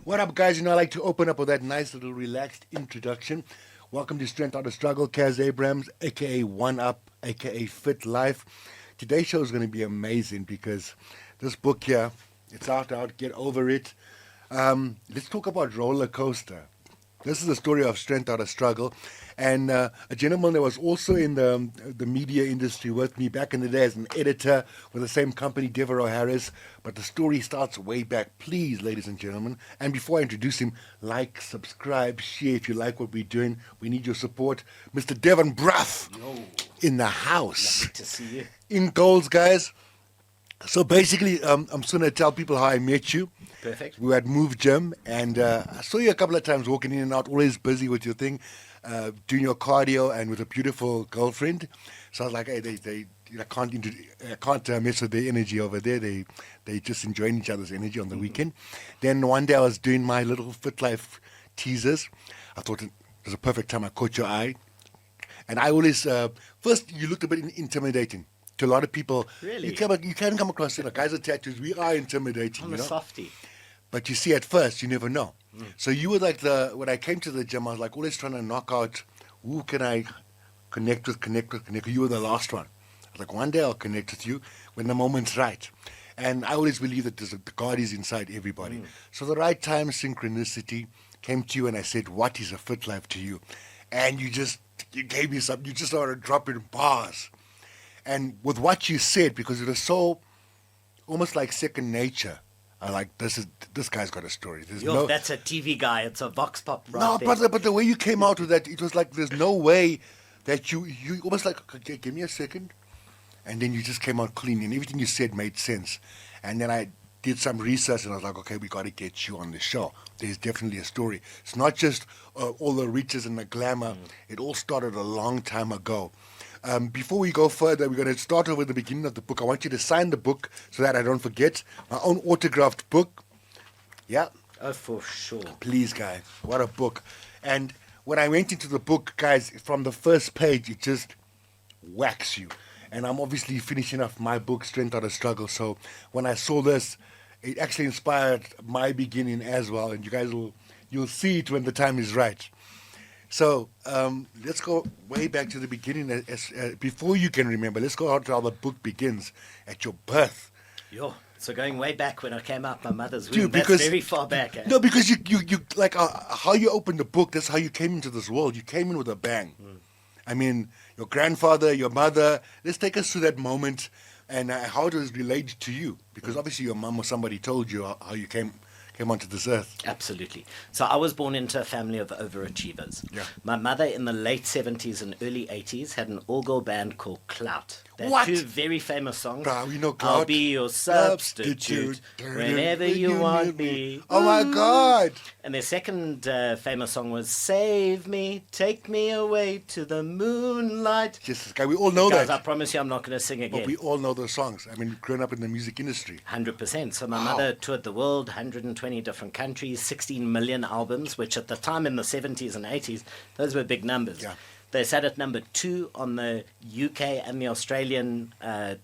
What up, guys? I like to open up with that nice little relaxed introduction. Welcome to Strength Out of Struggle. Kaz Abrams, aka One Up, aka Fit Life. Today's show is going to be amazing because this book here, it's out, get over it. Let's talk about roller coaster. This is the story of Strength Out of Struggle. And a gentleman that was also in the media industry with me back in the day as an editor with the same company, Devon Brough. But the story starts way back. Please, ladies and gentlemen. And before I introduce him, like, subscribe, share if you like what we're doing. We need your support. Mr. Devon Brough Yo, in the house. lovely to see you. In goals, guys. So basically, I'm just going to tell people how I met you. Perfect. We were at Move Gym, and I saw you a couple of times walking in and out, always busy with your thing, doing your cardio, and with a beautiful girlfriend. So I was like, hey, I can't mess with their energy over there. They just enjoying each other's energy on the weekend. Then one day I was doing my little Fit Life teasers. I thought it was a perfect time. I caught your eye, and I always first you looked a bit intimidating. To a lot of people, Really? you can come across, guys with tattoos, we are intimidating, I'm a softie. But you see, at first, you never know. So you were like when I came to the gym, I was like always trying to knock out, who can I connect with. You were the last one. I was like, one day I'll connect with you when the moment's right. And I always believe that the God is inside everybody. So the right time, synchronicity, came to you and I said, what is a fit life to you? And you gave me something, you just started dropping bars. And with what you said, because it was so almost like second nature, I like this guy's got a story. That's a TV guy. It's a vox pop right no, there. but the way you came out with that, it was like there's no way that you almost like, okay, give me a second, and then you just came out clean, and everything you said made sense. And then I did some research, and I was like, okay, we got to get you on the show. There's definitely a story. It's not just all the riches and the glamour. It all started a long time ago. Before we go further, we're going to start over at the beginning of the book. I want you to sign the book so that I don't forget. My own autographed book. Yeah, Oh, for sure. please, guys. What a book. And when I went into the book, guys, from the first page, it just whacks you. And I'm obviously finishing off my book, Strength Out of Struggle. So when I saw this, it actually inspired my beginning as well. And you guys you'll see it when the time is right. So let's go way back to the beginning. Before you can remember, let's go out to how the book begins at your birth. So going way back when I came out my mother's womb, Dude, that's very far back. Eh? No, because you like how you opened the book. That's how you came into this world. You came in with a bang. I mean, your grandfather, your mother. Let's take us through that moment and how it was related to you. Because obviously your mum or somebody told you how you came onto this earth. Absolutely. So I was born into a family of overachievers. Yeah. My mother in the late 70s and early 80s had an all-girl band called Clout. They had What? two very famous songs. Bruh, we know I'll Clout. be your substitute whenever you want me. Oh my God. And their second famous song was Save Me, Take Me Away to the Moonlight. Jesus, guy, we all know Guys, I that. promise you I'm not going to sing But again. we all know those songs. I mean, growing up in the music industry. 100%. So my Wow. mother toured the world, 120 different countries, 16 million albums, which at the time in the 70s and 80s, those were big numbers. Yeah. They sat at number 2 on the UK and the Australian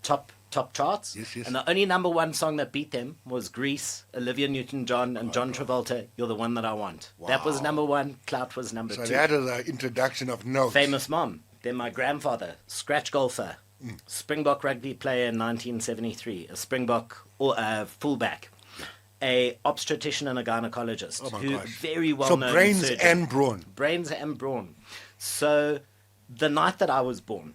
top charts. Yes. And the only number 1 song that beat them was Grease, Olivia Newton-John and John Travolta, You're the One That I Want. That was Wow. number 1, Clout was number So 2. that is an introduction of notes. Famous mom. Then my grandfather, scratch golfer, Springbok rugby player in 1973, a Springbok fullback, a obstetrician and a gynecologist, Oh my who gosh. very well So known brains surgeon. and brawn. Brains and brawn. So the night that I was born,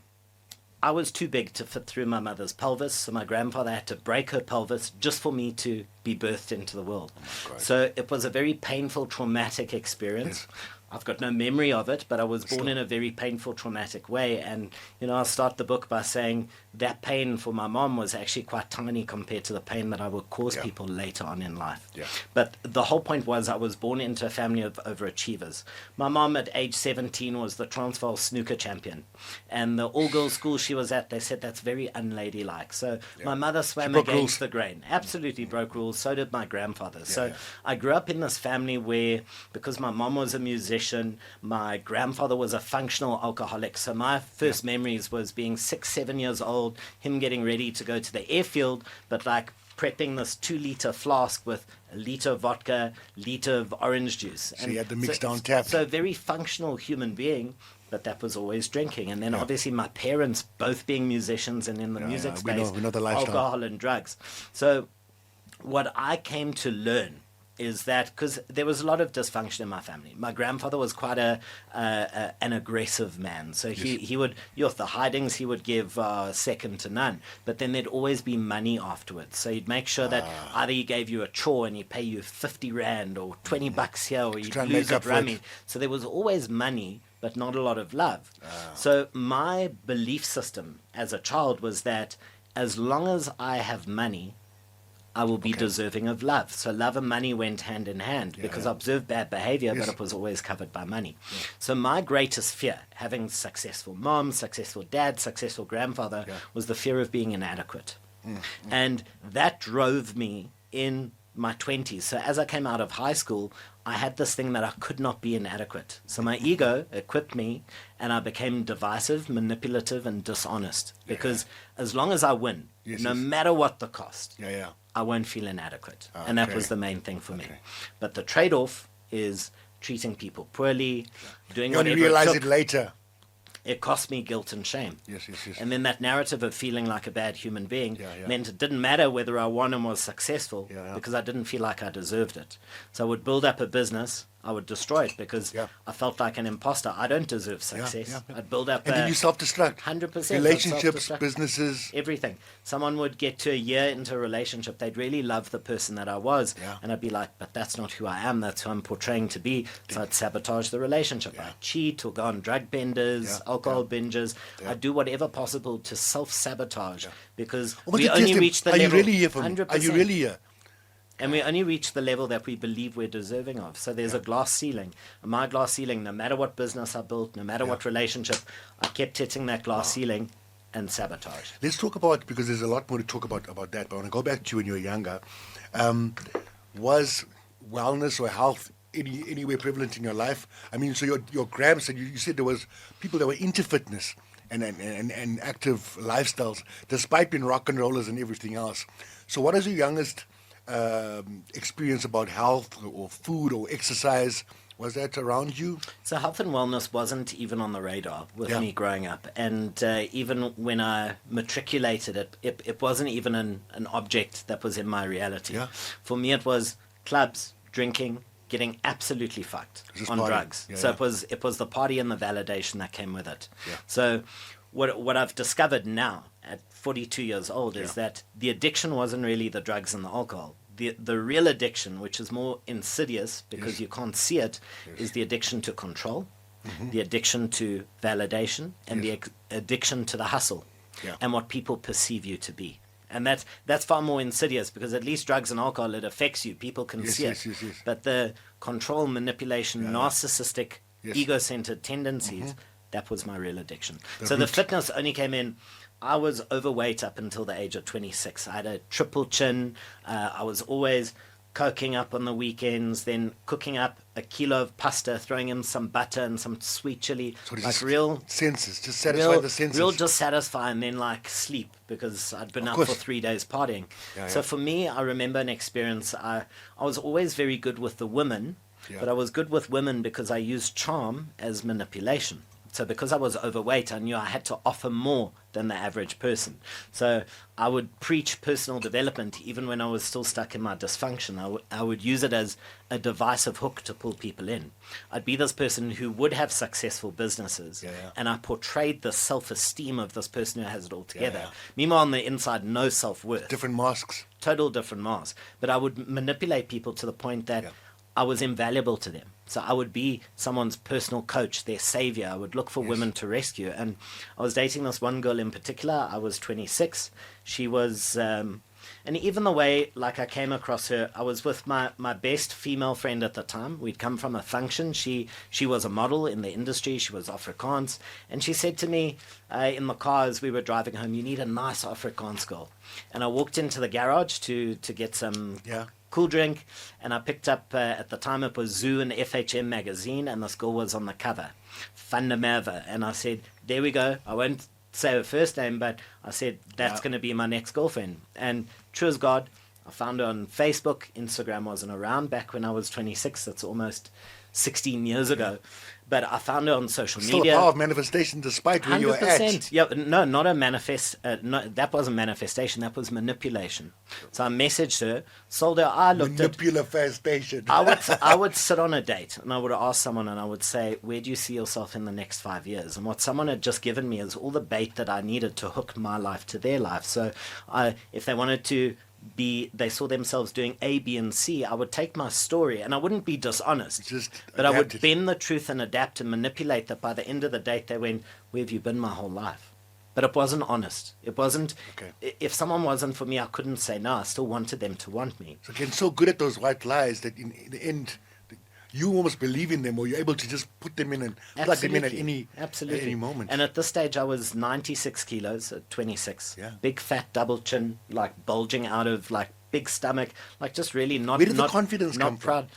I was too big to fit through my mother's pelvis, so my grandfather had to break her pelvis just for me to be birthed into the world. God. So it was a very painful, traumatic experience. I've got no memory of it, but I was born in a very painful, traumatic way. And, I'll start the book by saying that pain for my mom was actually quite tiny compared to the pain that I would cause Yeah. people later on in life. Yeah. But the whole point was I was born into a family of overachievers. My mom at age 17 was the Transvaal snooker champion. And the all-girls school she was at, they said that's very unladylike. So my mother swam broke against rules. the grain. Absolutely broke rules. So did my grandfather. So yeah. I grew up in this family where, because my mom was a musician, my grandfather was a functional alcoholic. So my first memories was being 6, 7 years old, him getting ready to go to the airfield, but like prepping this 2-liter flask with a liter of vodka, liter of orange juice. So you had the mix down tap. So a very functional human being, but that was always drinking. And then obviously my parents both being musicians and in the music space, we know the lifestyle. alcohol and drugs. So what I came to learn is that, because there was a lot of dysfunction in my family. My grandfather was quite an aggressive man. So he would, the hidings he would give second to none. But then there'd always be money afterwards. So he'd make sure that either he gave you a chore and he'd pay you 50 Rand or 20 bucks here, or you'd lose a rummy. So there was always money, but not a lot of love. So my belief system as a child was that as long as I have money, I will be deserving of love. So love and money went hand in hand, because I observed bad behavior, but it was always covered by money. So my greatest fear, having successful mom, successful dad, successful grandfather, was the fear of being inadequate. And that drove me in my 20s. So as I came out of high school, I had this thing that I could not be inadequate. So my ego equipped me, and I became divisive, manipulative, and dishonest. Because as long as I win, no matter what the cost, I won't feel inadequate. And that was the main thing for me. But the trade-off is treating people poorly, doing whatever You realize it it took. later. It cost me guilt and shame. Yes. And then that narrative of feeling like a bad human being meant it didn't matter whether I won and was successful, because I didn't feel like I deserved it. So I would build up a business, I would destroy it, because I felt like an imposter. I don't deserve success. I'd build up And then you self-destruct. 100%. Relationships, businesses. Everything. Someone would get to a year into a relationship, they'd really love the person that I was, and I'd be like, but that's not who I am, that's who I'm portraying to be. So I'd sabotage the relationship. I'd cheat or go on drug benders, alcohol binges. I'd do whatever possible to self-sabotage, because we only reach the level. Are you really here for me? 100%. Are you really here? And we only reach the level that we believe we're deserving of. So there's a glass ceiling. And my glass ceiling, no matter what business I built, no matter what relationship, I kept hitting that glass ceiling and sabotage. Let's talk about, because there's a lot more to talk about that, but I want to go back to you when you were younger. Was wellness or health anywhere prevalent in your life? I mean, so your grandson, you said there was people that were into fitness and active lifestyles, despite being rock and rollers and everything else. So what is your youngest experience about health or food or exercise? Was that around you? So health and wellness wasn't even on the radar with me growing up. And even when I matriculated it wasn't even an object that was in my reality. For me, it was clubs, drinking, getting absolutely fucked on drugs. So it was the party and the validation that came with it. So what I've discovered now at 42 years old is that the addiction wasn't really the drugs and the alcohol. The real addiction, which is more insidious because you can't see it, is the addiction to control, the addiction to validation, and the addiction to the hustle and what people perceive you to be. And that's far more insidious, because at least drugs and alcohol, it affects you. People can see it. But the control, manipulation, narcissistic, ego-centered tendencies, that was my real addiction. So the fitness only came in. I was overweight up until the age of 26. I had a triple chin. I was always coking up on the weekends, then cooking up a kilo of pasta, throwing in some butter and some sweet chili. So like real senses, just satisfy the senses. Real just satisfy, and then like sleep, because I'd been up for 3 days partying. So for me, I remember an experience. I was always very good with the women, but I was good with women because I used charm as manipulation. So because I was overweight, I knew I had to offer more than the average person. So I would preach personal development even when I was still stuck in my dysfunction. I would use it as a divisive hook to pull people in. I'd be this person who would have successful businesses, and I portrayed the self-esteem of this person who has it all together. Meanwhile, on the inside, no self-worth. Different masks. Total different masks. But I would manipulate people to the point that I was invaluable to them. So I would be someone's personal coach, their savior. I would look for women to rescue. And I was dating this one girl in particular. I was 26. She was, and even the way, like, I came across her, I was with my best female friend at the time. We'd come from a function. She was a model in the industry. She was Afrikaans. And she said to me in the car as we were driving home, "You need a nice Afrikaans girl." And I walked into the garage to get some cool drink, and I picked up, at the time it was Zoo and FHM magazine, and this girl was on the cover, Fundamava, and I said, there we go. I won't say her first name, but I said, that's going to be my next girlfriend. And true as God, I found her on Facebook. Instagram wasn't around back when I was 26. That's almost 16 years ago. But I found her on social Still media. a power of manifestation despite where you were at. Yeah, no, not a manifest. No, that wasn't manifestation. That was manipulation. So I messaged her, sold her. I looked at. Manipulation. I would sit on a date and I would ask someone and I would say, where do you see yourself in the next 5 years? And what someone had just given me is all the bait that I needed to hook my life to their life. So if they wanted to they saw themselves doing A, B, and C, I would take my story and I wouldn't be dishonest, but I would bend the truth and adapt and manipulate that by the end of the date they went, where have you been my whole life? But it wasn't honest. It wasn't, if someone wasn't for me, I couldn't say no. I still wanted them to want me. So getting so good at those white lies that in the end, you almost believe in them, or you're able to just put them in and plug them in at any moment. And at this stage, I was 96 kilos at 26. Yeah. Big fat double chin, like bulging out of like big stomach, like just really not. Where did the confidence come from?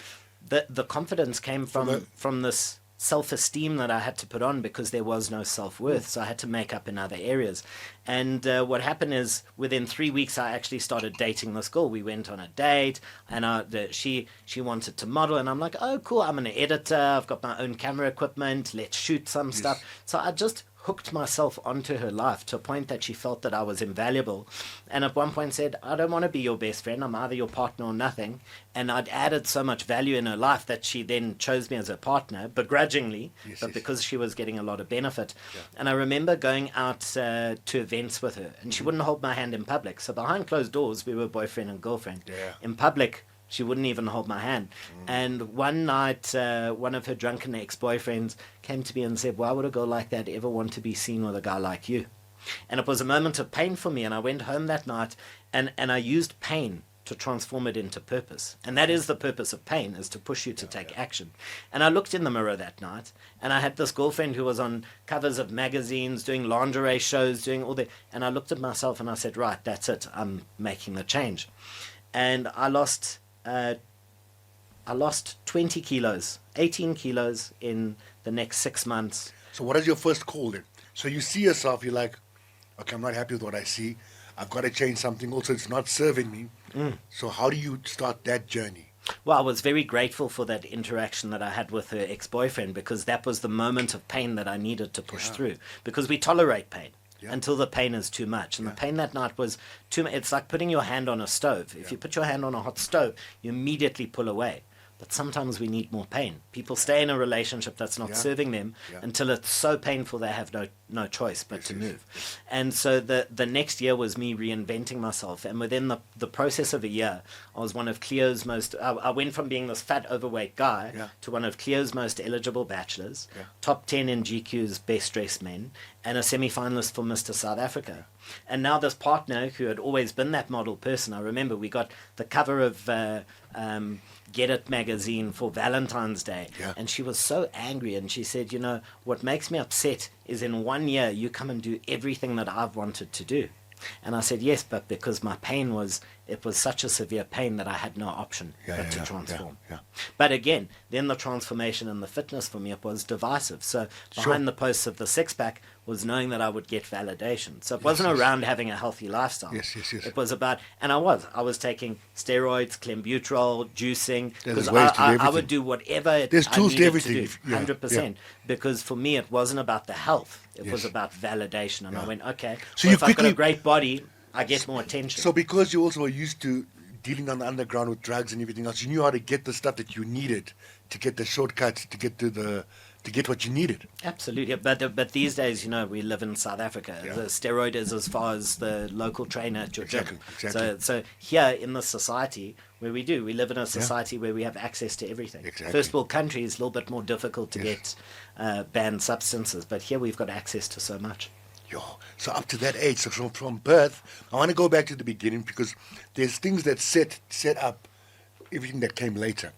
The confidence came from this self-esteem that I had to put on because there was no self-worth, so I had to make up in other areas. And what happened is within 3 weeks I actually started dating this girl. We went on a date and she wanted to model and I'm like, oh cool, I'm an editor, I've got my own camera equipment, let's shoot some stuff. So I just hooked myself onto her life to a point that she felt that I was invaluable, and at one point said, I don't want to be your best friend, I'm either your partner or nothing. And I'd added so much value in her life that she then chose me as her partner, begrudgingly, because she was getting a lot of benefit. And I remember going out to events with her, and she wouldn't hold my hand in public. So behind closed doors we were boyfriend and girlfriend. In public she wouldn't even hold my hand. And one night, one of her drunken ex-boyfriends came to me and said, why would a girl like that ever want to be seen with a guy like you? And it was a moment of pain for me. And I went home that night and I used pain to transform it into purpose. And that is the purpose of pain, is to push you to take action. And I looked in the mirror that night and I had this girlfriend who was on covers of magazines, doing lingerie shows, doing all that. And I looked at myself and I said, right, that's it. I'm making the change. And I lost 20 kilos, 18 kilos in the next 6 months. So what is your first call then? So you see yourself, you're like, okay, I'm not happy with what I see. I've got to change something. Also, it's not serving me. So how do you start that journey? Well, I was very grateful for that interaction that I had with her ex-boyfriend, because that was the moment of pain that I needed to push through, because we tolerate pain. Until the pain is too much. And the pain that night was too much. It's like putting your hand on a stove. If you put your hand on a hot stove, you immediately pull away. But sometimes we need more pain. People stay in a relationship that's not serving them until it's so painful they have no choice but to move. And so the next year was me reinventing myself. And within the process of a year, I was one of Clio's most... I went from being this fat, overweight guy to one of Clio's most eligible bachelors, top 10 in GQ's best dressed men, and a semi-finalist for Mr. South Africa. And now this partner who had always been that model person, I remember we got the cover of Get It magazine for Valentine's Day. And she was so angry and she said, you know, what makes me upset is in 1 year you come and do everything that I've wanted to do. And I said, yes, but because my pain was, it was such a severe pain that I had no option but to transform. But again, then the transformation and the fitness for me, it was divisive. So behind the posts of the six-pack was knowing that I would get validation. So it wasn't around having a healthy lifestyle. It was about, and I was taking steroids, clenbuterol, juicing, because I would do whatever There's tools to everything. 100%. Because for me, it wasn't about the health. It was about validation. And I went, okay, so well, if I've got a great body, I get more attention. So because you also were used to dealing on the underground with drugs and everything else, you knew how to get the stuff that you needed to get the shortcuts, to get what you needed. Absolutely, but these days, you know, we live in South Africa. The steroid is as far as the local trainer at your gym. So here in this society where we live in a society where we have access to everything. First world countries, a little bit more difficult to get banned substances, but here we've got access to so much. So up to that age, so from birth, I want to go back to the beginning because there's things that set up everything that came later.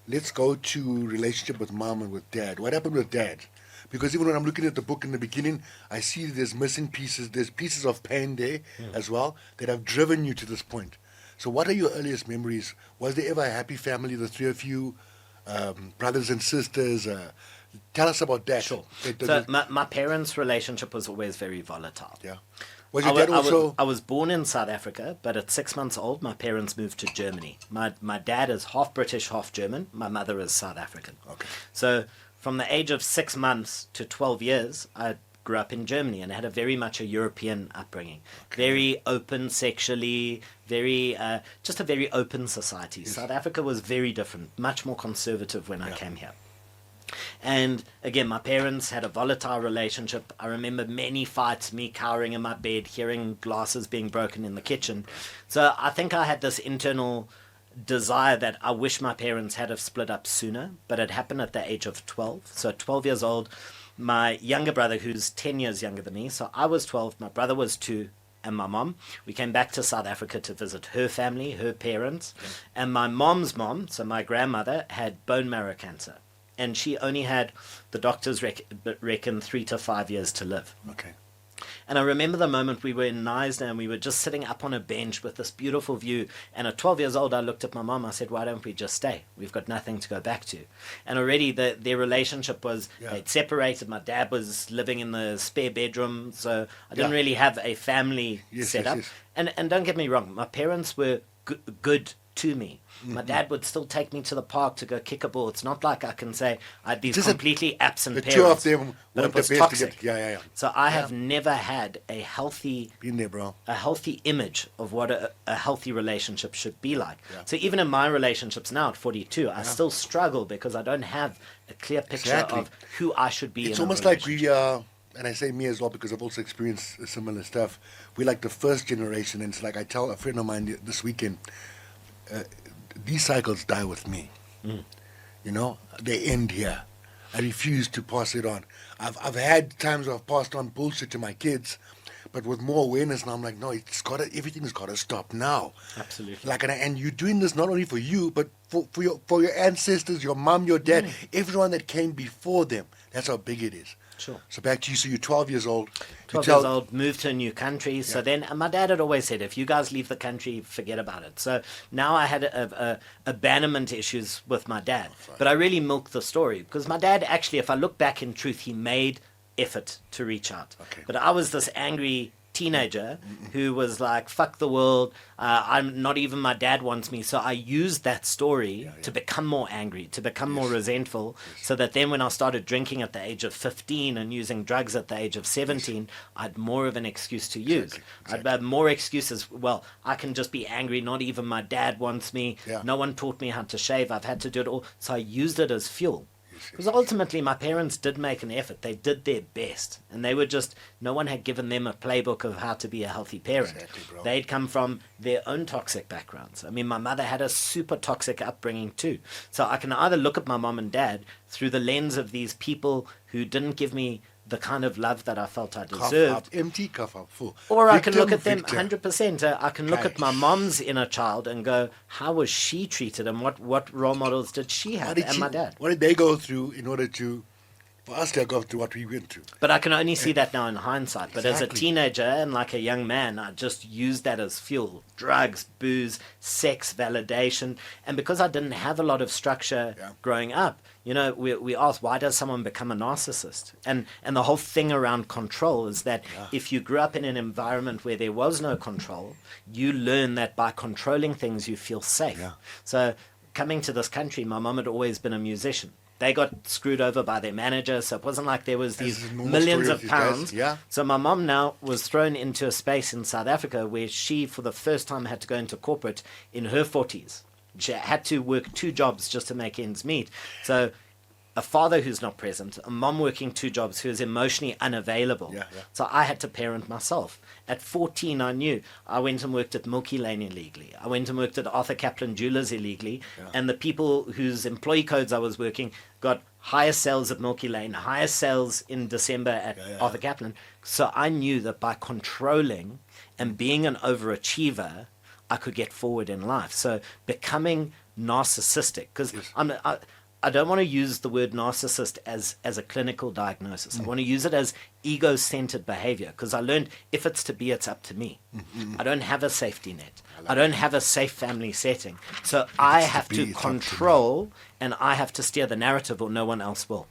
Let's go to relationship with mom and with dad. What happened with dad? Because even when I'm looking at the book in the beginning, I see there's missing pieces. There's pieces of pain there as well that have driven you to this point. So what are your earliest memories? Was there ever a happy family, the three of you, brothers and sisters? Tell us about that. Sure. So my parents' relationship was always very volatile. Was your dad also? I was born in South Africa, but at 6 months old, my parents moved to Germany. My dad is half British, half German. My mother is South African. Okay. So from the age of 6 months to 12 years, I grew up in Germany and had a very much a European upbringing. Okay. Very open sexually, just a very open society. Yes. South Africa was very different, much more conservative when I came here. And again, my parents had a volatile relationship. I remember many fights, me cowering in my bed, hearing glasses being broken in the kitchen. So I think I had this internal desire that I wish my parents had have split up sooner, but it happened at the age of 12. So at 12 years old, my younger brother, who's 10 years younger than me, so I was 12, my brother was 2, and my mom, we came back to South Africa to visit her family, her parents, and my mom's mom, so my grandmother, had bone marrow cancer. And she only had, the doctors reckon 3 to 5 years to live. Okay. And I remember the moment we were in Knysna and we were just sitting up on a bench with this beautiful view. And at 12 years old, I looked at my mom. I said, why don't we just stay? We've got nothing to go back to. And already their relationship was, they'd separated. My dad was living in the spare bedroom. So I didn't really have a family set up. Yes. And don't get me wrong, my parents were good to me. My dad would still take me to the park to go kick a ball. It's not like I can say I had these completely absent the parents. The two of them weren't the best toxic. to get. So I have never had a healthy, been there, bro. A healthy image of what a healthy relationship should be like. So even in my relationships now at 42, I still struggle because I don't have a clear picture of who I should be. It's almost like we are. And I say me as well because I've also experienced similar stuff. We're like the first generation, and it's like I tell a friend of mine this weekend, these cycles die with me. You know, they end here. I refuse to pass it on. I've had times where I've passed on bullshit to my kids, but with more awareness now, I'm like, no, everything's got to stop now. Absolutely. Like, and you're doing this not only for you, but for your ancestors, your mom, your dad, everyone that came before them. That's how big it is. Sure. So back to you. So you're 12 years old. 12 years old, moved to a new country. So then, and my dad had always said, if you guys leave the country, forget about it. So now I had abandonment issues with my dad. But I really milked the story because my dad actually, if I look back in truth, he made effort to reach out. Okay. But I was this angry teenager who was like, fuck the world, I'm not even my dad wants me. So I used that story to become more angry, to become more resentful, so that then when I started drinking at the age of 15 and using drugs at the age of 17, I had more of an excuse to use. Exactly. I'd have more excuses. Well, I can just be angry, not even my dad wants me, no one taught me how to shave, I've had to do it all. So I used it as fuel. Because ultimately my parents did make an effort. They did their best. And they were just, no one had given them a playbook of how to be a healthy parent. Exactly, they'd come from their own toxic backgrounds. I mean, my mother had a super toxic upbringing too. So I can either look at my mom and dad through the lens of these people who didn't give me the kind of love that I felt I deserved. Cuff up empty, cuff up full. Or I can look at them 100%. I can look at my mom's inner child and go, how was she treated and what role models did she have? My dad. What did they go through in order for us to go through what we went through? But I can only see that now in hindsight. But as a teenager and like a young man, I just used that as fuel. Drugs, booze, sex, validation. And because I didn't have a lot of structure growing up, you know, we ask, why does someone become a narcissist? And the whole thing around control is that if you grew up in an environment where there was no control, you learn that by controlling things, you feel safe. So coming to this country, my mom had always been a musician. They got screwed over by their manager, so it wasn't like there was these millions of pounds. So my mom now was thrown into a space in South Africa where she, for the first time, had to go into corporate in her 40s. She had to work 2 jobs just to make ends meet. So a father who's not present, a mom working 2 jobs who is emotionally unavailable. So I had to parent myself. At 14, I knew. I went and worked at Milky Lane illegally. I went and worked at Arthur Kaplan Jewelers illegally. And the people whose employee codes I was working got higher sales at Milky Lane, higher sales in December at Arthur Kaplan. So I knew that by controlling and being an overachiever, I could get forward in life. So becoming narcissistic, because I don't want to use the word narcissist as a clinical diagnosis. I want to use it as ego-centered behavior, because I learned if it's to be, it's up to me. I don't have a safety net. I don't have a safe family setting. So I have to control and I have to steer the narrative or no one else will.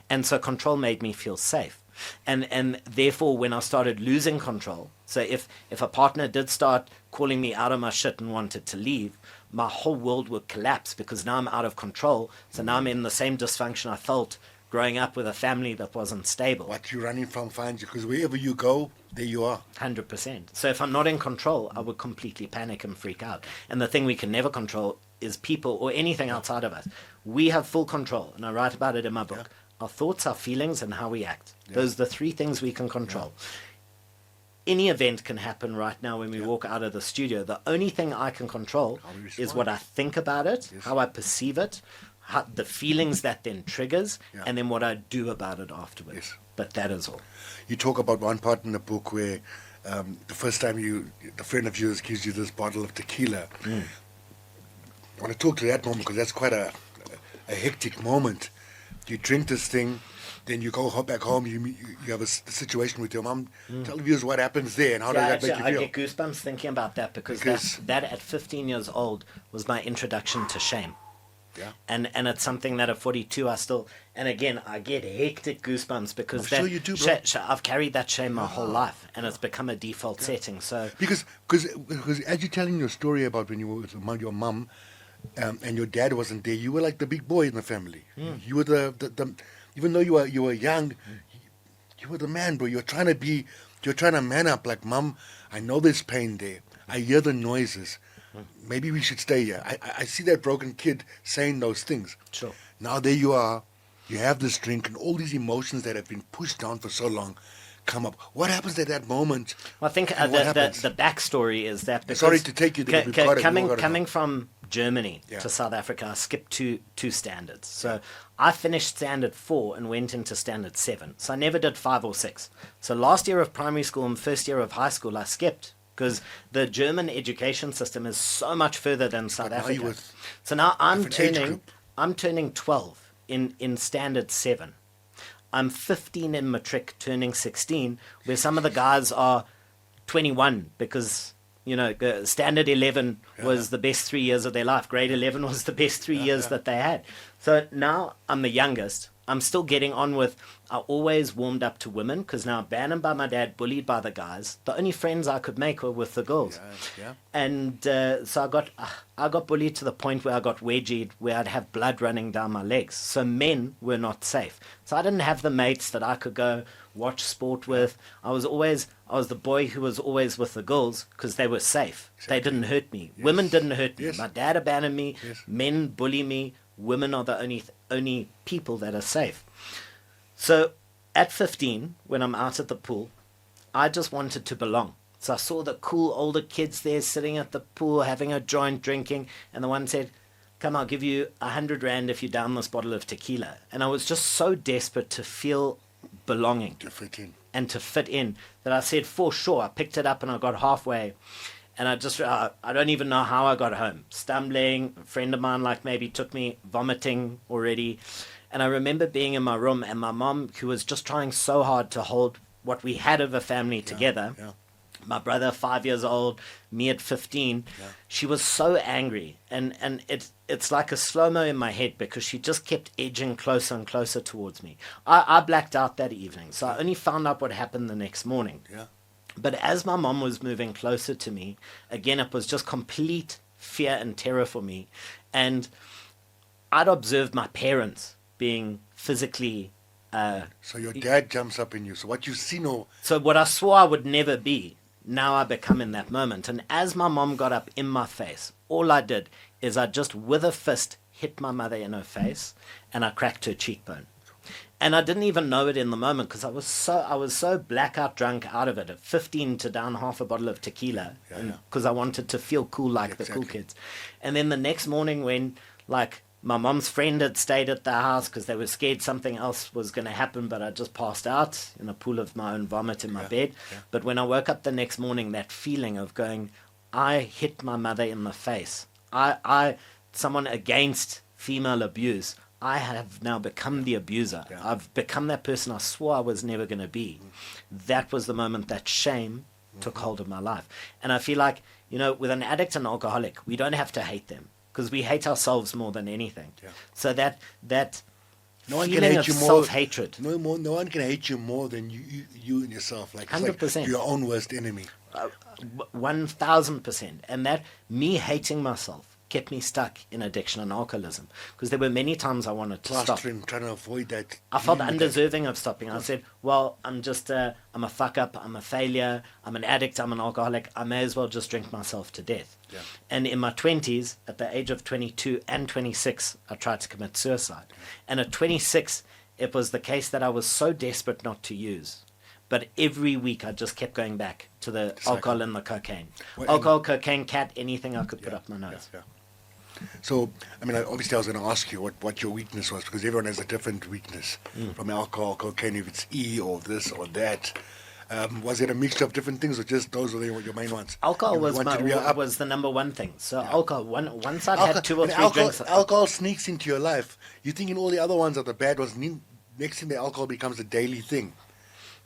And so control made me feel safe. And therefore, when I started losing control, so if a partner did start calling me out of my shit and wanted to leave, my whole world would collapse because now I'm out of control. So now I'm in the same dysfunction I felt growing up with a family that wasn't stable. What you're running from finds you, because wherever you go, there you are. 100%. So if I'm not in control, I would completely panic and freak out. And the thing we can never control is people or anything outside of us. We have full control, and I write about it in my book. Our thoughts, our feelings, and how we act. Those are the three things we can control. Any event can happen right now when we walk out of the studio. The only thing I can control is what I think about it, how I perceive it, the feelings that then triggers, and then what I do about it afterwards. Yes. But that is all. You talk about one part in the book where the first time the friend of yours gives you this bottle of tequila. I want to talk to that moment because that's quite a hectic moment. You drink this thing, then you go back home, you have a situation with your mom. Tell the viewers what happens there and how does that make you feel? I get goosebumps thinking about that because that at 15 years old was my introduction to shame. Yeah. And it's something that at 42 I still, and again, I get hectic goosebumps because I'm sure you do, bro. I've carried that shame my whole life and it's become a default setting. So Because as you're telling your story about when you were with your mom and your dad wasn't there, you were like the big boy in the family. You were the even though you were young, you were the man, bro. You're trying to man up. Like, Mom, I know there's pain there. I hear the noises. Maybe we should stay here. I see that broken kid saying those things. Sure. Now there you are. You have this drink, and all these emotions that have been pushed down for so long come up. What happens at that moment? Well, I think the backstory is that because Sorry to take you there, but we've got it. coming from Germany to South Africa, I skipped two standards. So I finished standard 4 and went into standard 7. So I never did 5 or 6. So last year of primary school and first year of high school, I skipped because the German education system is so much further than South Africa. So now I'm turning 12 in standard 7. I'm 15 in matric, turning 16, where some of the guys are 21 because, standard 11 was the best 3 years of their life. Grade 11 was the best 3 years that they had. So now I'm the youngest. I'm still getting on with, I always warmed up to women because now abandoned by my dad, bullied by the guys. The only friends I could make were with the girls. And so I got bullied to the point where I got wedgied, where I'd have blood running down my legs. So men were not safe. So I didn't have the mates that I could go watch sport with. I was the boy who was always with the girls because they were safe. Exactly. They didn't hurt me. Yes. Women didn't hurt me. Yes. My dad abandoned me. Yes. Men bully me. Women are the only people that are safe. So at 15, when I'm out at the pool, I just wanted to belong. So I saw the cool older kids there sitting at the pool, having a joint, drinking, and the one said, "Come, I'll give you 100 rand if you down this bottle of tequila." And I was just so desperate to feel belonging. To fit in. And to fit in that I said, for sure. I picked it up and I got halfway. And I don't even know how I got home. Stumbling, a friend of mine maybe took me, vomiting already. And I remember being in my room and my mom, who was just trying so hard to hold what we had of a family together. Yeah. My brother, 5 years old, me at 15. Yeah. She was so angry. And it's like a slow-mo in my head because she just kept edging closer and closer towards me. I blacked out that evening. So I only found out what happened the next morning. Yeah. But as my mom was moving closer to me, again, it was just complete fear and terror for me. And I'd observed my parents being physically... so your dad jumps up in you. So what you see now... So what I swore I would never be, now I become in that moment. And as my mom got up in my face, all I did is I just, with a fist, hit my mother in her face, and I cracked her cheekbone. And I didn't even know it in the moment because I was so blackout drunk out of it at 15 to down half a bottle of tequila because I wanted to feel cool like the cool kids. And then the next morning when my mom's friend had stayed at the house because they were scared something else was going to happen, but I just passed out in a pool of my own vomit in my bed. Yeah. But when I woke up the next morning, that feeling of going, I hit my mother in the face. Someone against female abuse. I have now become the abuser. Yeah. I've become that person I swore I was never going to be. That was the moment that shame took hold of my life. And I feel like, with an addict and alcoholic, we don't have to hate them because we hate ourselves more than anything. Yeah. So that No one can feeling hate of you more. self-hatred. No one can hate you more than you and yourself. Like, it's like 100%. your own worst enemy. 1000%. And that, me hating myself, kept me stuck in addiction and alcoholism, because there were many times I wanted to stop. Plastering, trying to avoid that. I felt dealing with undeserving of stopping. I said, well, I'm a fuck up, I'm a failure, I'm an addict, I'm an alcoholic, I may as well just drink myself to death. Yeah. And in my 20s, at the age of 22 and 26, I tried to commit suicide. And at 26, it was the case that I was so desperate not to use. But every week I just kept going back to the alcohol and the cocaine. Alcohol, cocaine, cat, anything I could put up my nose. Yeah. So, I mean, obviously I was going to ask you what your weakness was, because everyone has a different weakness from alcohol, cocaine, if it's E or this or that. Was it a mixture of different things, or just those were your main ones? Alcohol was the number one thing. So alcohol, once I'd had 2 or 3 drinks. Alcohol sneaks into your life. You're thinking all the other ones are the bad ones. Next thing, the alcohol becomes a daily thing.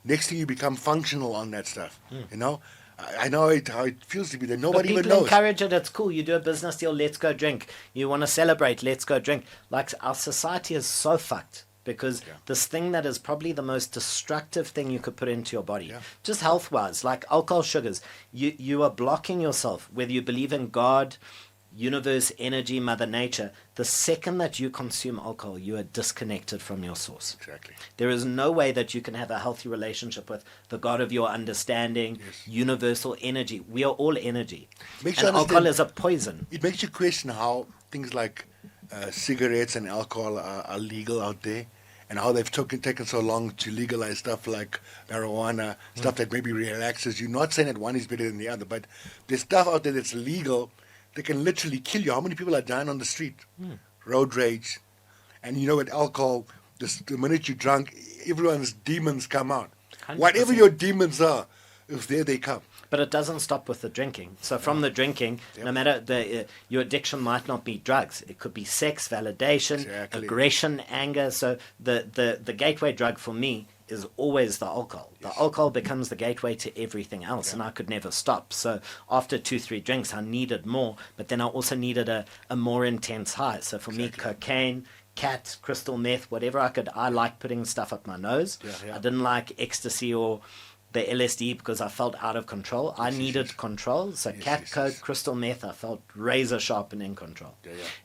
Next thing, you become functional on that stuff. You know? I know how it feels to be there. Nobody even People knows. encourage it. It's cool. You do a business deal. Let's go drink. You want to celebrate. Let's go drink. Like, our society is so fucked, because this thing that is probably the most destructive thing you could put into your body, just health-wise, like alcohol, sugars, you are blocking yourself, whether you believe in God, universe, energy, mother nature. The second that you consume alcohol, you are disconnected from your source. Exactly. There is no way that you can have a healthy relationship with the God of your understanding, universal energy. We are all energy. Makes and you alcohol understand- is a poison. It makes you question how things like cigarettes and alcohol are legal out there, and how they've taken so long to legalize stuff like marijuana, stuff that maybe relaxes you. Not saying that one is better than the other, but there's stuff out there that's legal that can literally kill you. How many people are dying on the street? Road rage. And you know, with alcohol, the minute you're drunk, everyone's demons come out. 100%. Whatever your demons are, if there they come. But it doesn't stop with the drinking. So from the drinking, no matter your addiction might not be drugs. It could be sex, validation, aggression, anger. So the gateway drug for me is always the alcohol. The alcohol becomes the gateway to everything else, and I could never stop. So after 2-3 drinks, I needed more, but then I also needed a more intense high. So for me, cocaine, cat, crystal meth, whatever I liked putting stuff up my nose. I didn't like ecstasy or the LSD because I felt out of control. I needed control. So cat, coke, crystal meth, I felt razor sharp and in control.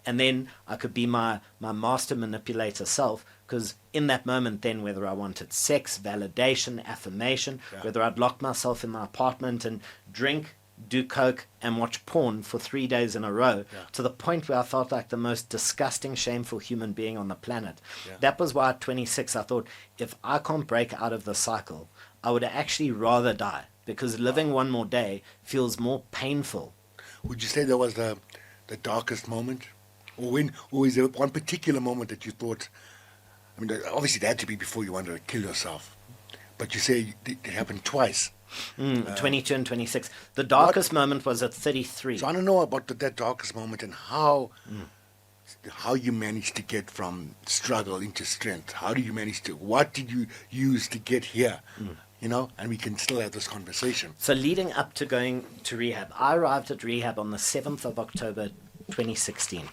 And then I could be my master manipulator self, because in that moment then, whether I wanted sex, validation, affirmation, whether I'd lock myself in my apartment and drink, do coke, and watch porn for 3 days in a row, to the point where I felt like the most disgusting, shameful human being on the planet. That was why at 26 I thought, if I can't break out of the cycle, I would actually rather die, because living one more day feels more painful. Would you say that was the darkest moment? Or is there one particular moment that you thought, I mean, obviously it had to be before you wanted to kill yourself, but you say it happened twice. 22 and 26. The darkest moment was at 33. So I don't know about that darkest moment and how you managed to get from struggle into strength. How do you manage to, what did you use to get here? You know, and we can still have this conversation. So leading up to going to rehab, I arrived at rehab on the 7th of October 2016,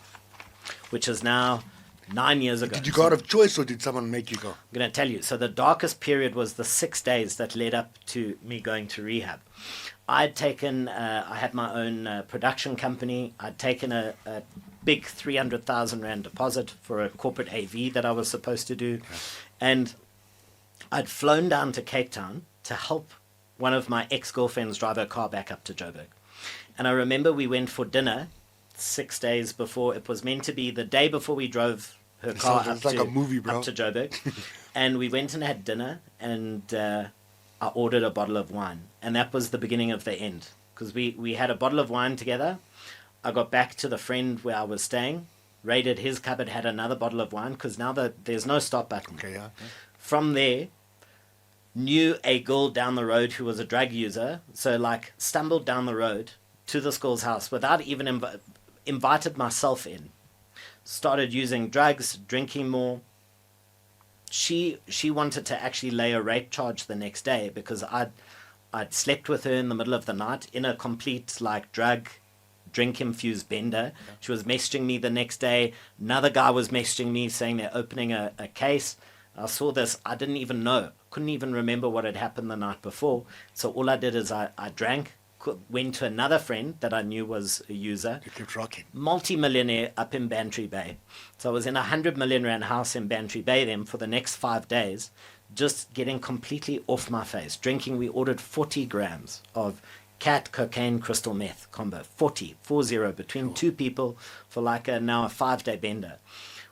which is now 9 years ago. Did you go out of choice, or did someone make you go? I'm going to tell you. So the darkest period was the 6 days that led up to me going to rehab. I had my own production company. I'd taken a big 300,000 Rand deposit for a corporate AV that I was supposed to do. And I'd flown down to Cape Town to help one of my ex-girlfriends drive her car back up to Joburg. And I remember we went for dinner 6 days before. It was meant to be the day before we drove her car up to Joburg. And we went and had dinner, and I ordered a bottle of wine. And that was the beginning of the end, because we had a bottle of wine together. I got back to the friend where I was staying, raided his cupboard, had another bottle of wine, because now there's no stop button. From there, knew a girl down the road who was a drug user, so like stumbled down the road to this girl's house without even invited myself in. Started using drugs, drinking more. She wanted to actually lay a rape charge the next day, because I'd slept with her in the middle of the night in a complete like drug drink-infused bender. She was messaging me the next day. Another guy was messaging me saying they're opening a case. I saw this. I didn't even know. Couldn't even remember what had happened the night before. So all I did is I drank, went to another friend that I knew was a user. You kept rocking. Multi-millionaire up in Bantry Bay. So I was in a 100 million rand house in Bantry Bay then for the next 5 days, just getting completely off my face. Drinking, we ordered 40 grams of cat, cocaine, crystal meth combo. 40 between two people for like now a 5-day bender.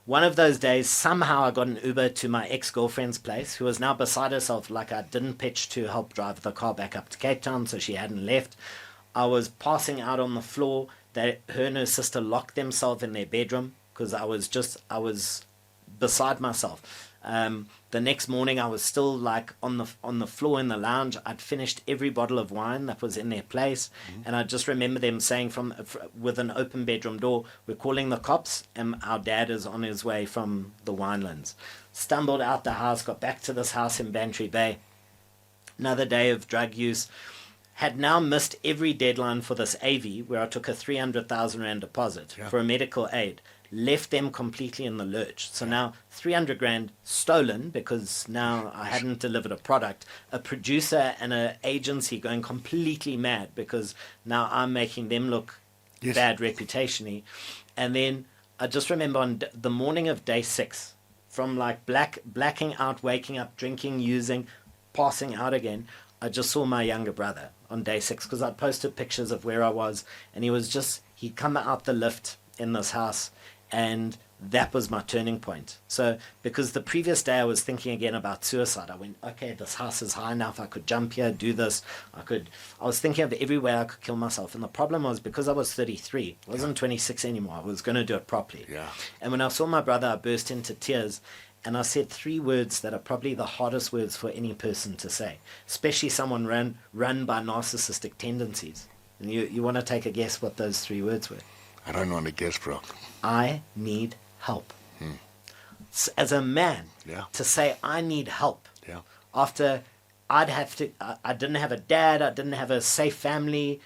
One of those days, somehow I got an Uber to my ex-girlfriend's place, who was now beside herself, like I didn't pitch to help drive the car back up to Cape Town, so she hadn't left. I was passing out on the floor. Her and her sister locked themselves in their bedroom because I was beside myself. The next morning, I was still like on the floor in the lounge. I'd finished every bottle of wine that was in their place, and I just remember them saying with an open bedroom door, "We're calling the cops, and our dad is on his way from the winelands." Stumbled out the house, got back to this house in Bantry Bay. Another day of drug use. Had now missed every deadline for this AV, where I took a 300,000 rand deposit for a medical aid. Left them completely in the lurch. So now 300 grand stolen because now I hadn't delivered a product. A producer and an agency going completely mad because now I'm making them look bad reputationally. And then I just remember on the morning of day 6, from like blacking out, waking up, drinking, using, passing out again, I just saw my younger brother on day 6 because I'd posted pictures of where I was, and he'd come out the lift in this house. And that was my turning point. So because the previous day I was thinking again about suicide, I went, okay, this house is high enough. I could jump here, do this. I was thinking of every way I could kill myself. And the problem was because I was 33, I wasn't 26 anymore. I was going to do it properly. Yeah. And when I saw my brother, I burst into tears. And I said 3 words that are probably the hardest words for any person to say, especially someone run by narcissistic tendencies. And you want to take a guess what those 3 words were? I don't want to guess, bro. I need help. As a man, to say I need help after I didn't have a dad, I didn't have a safe family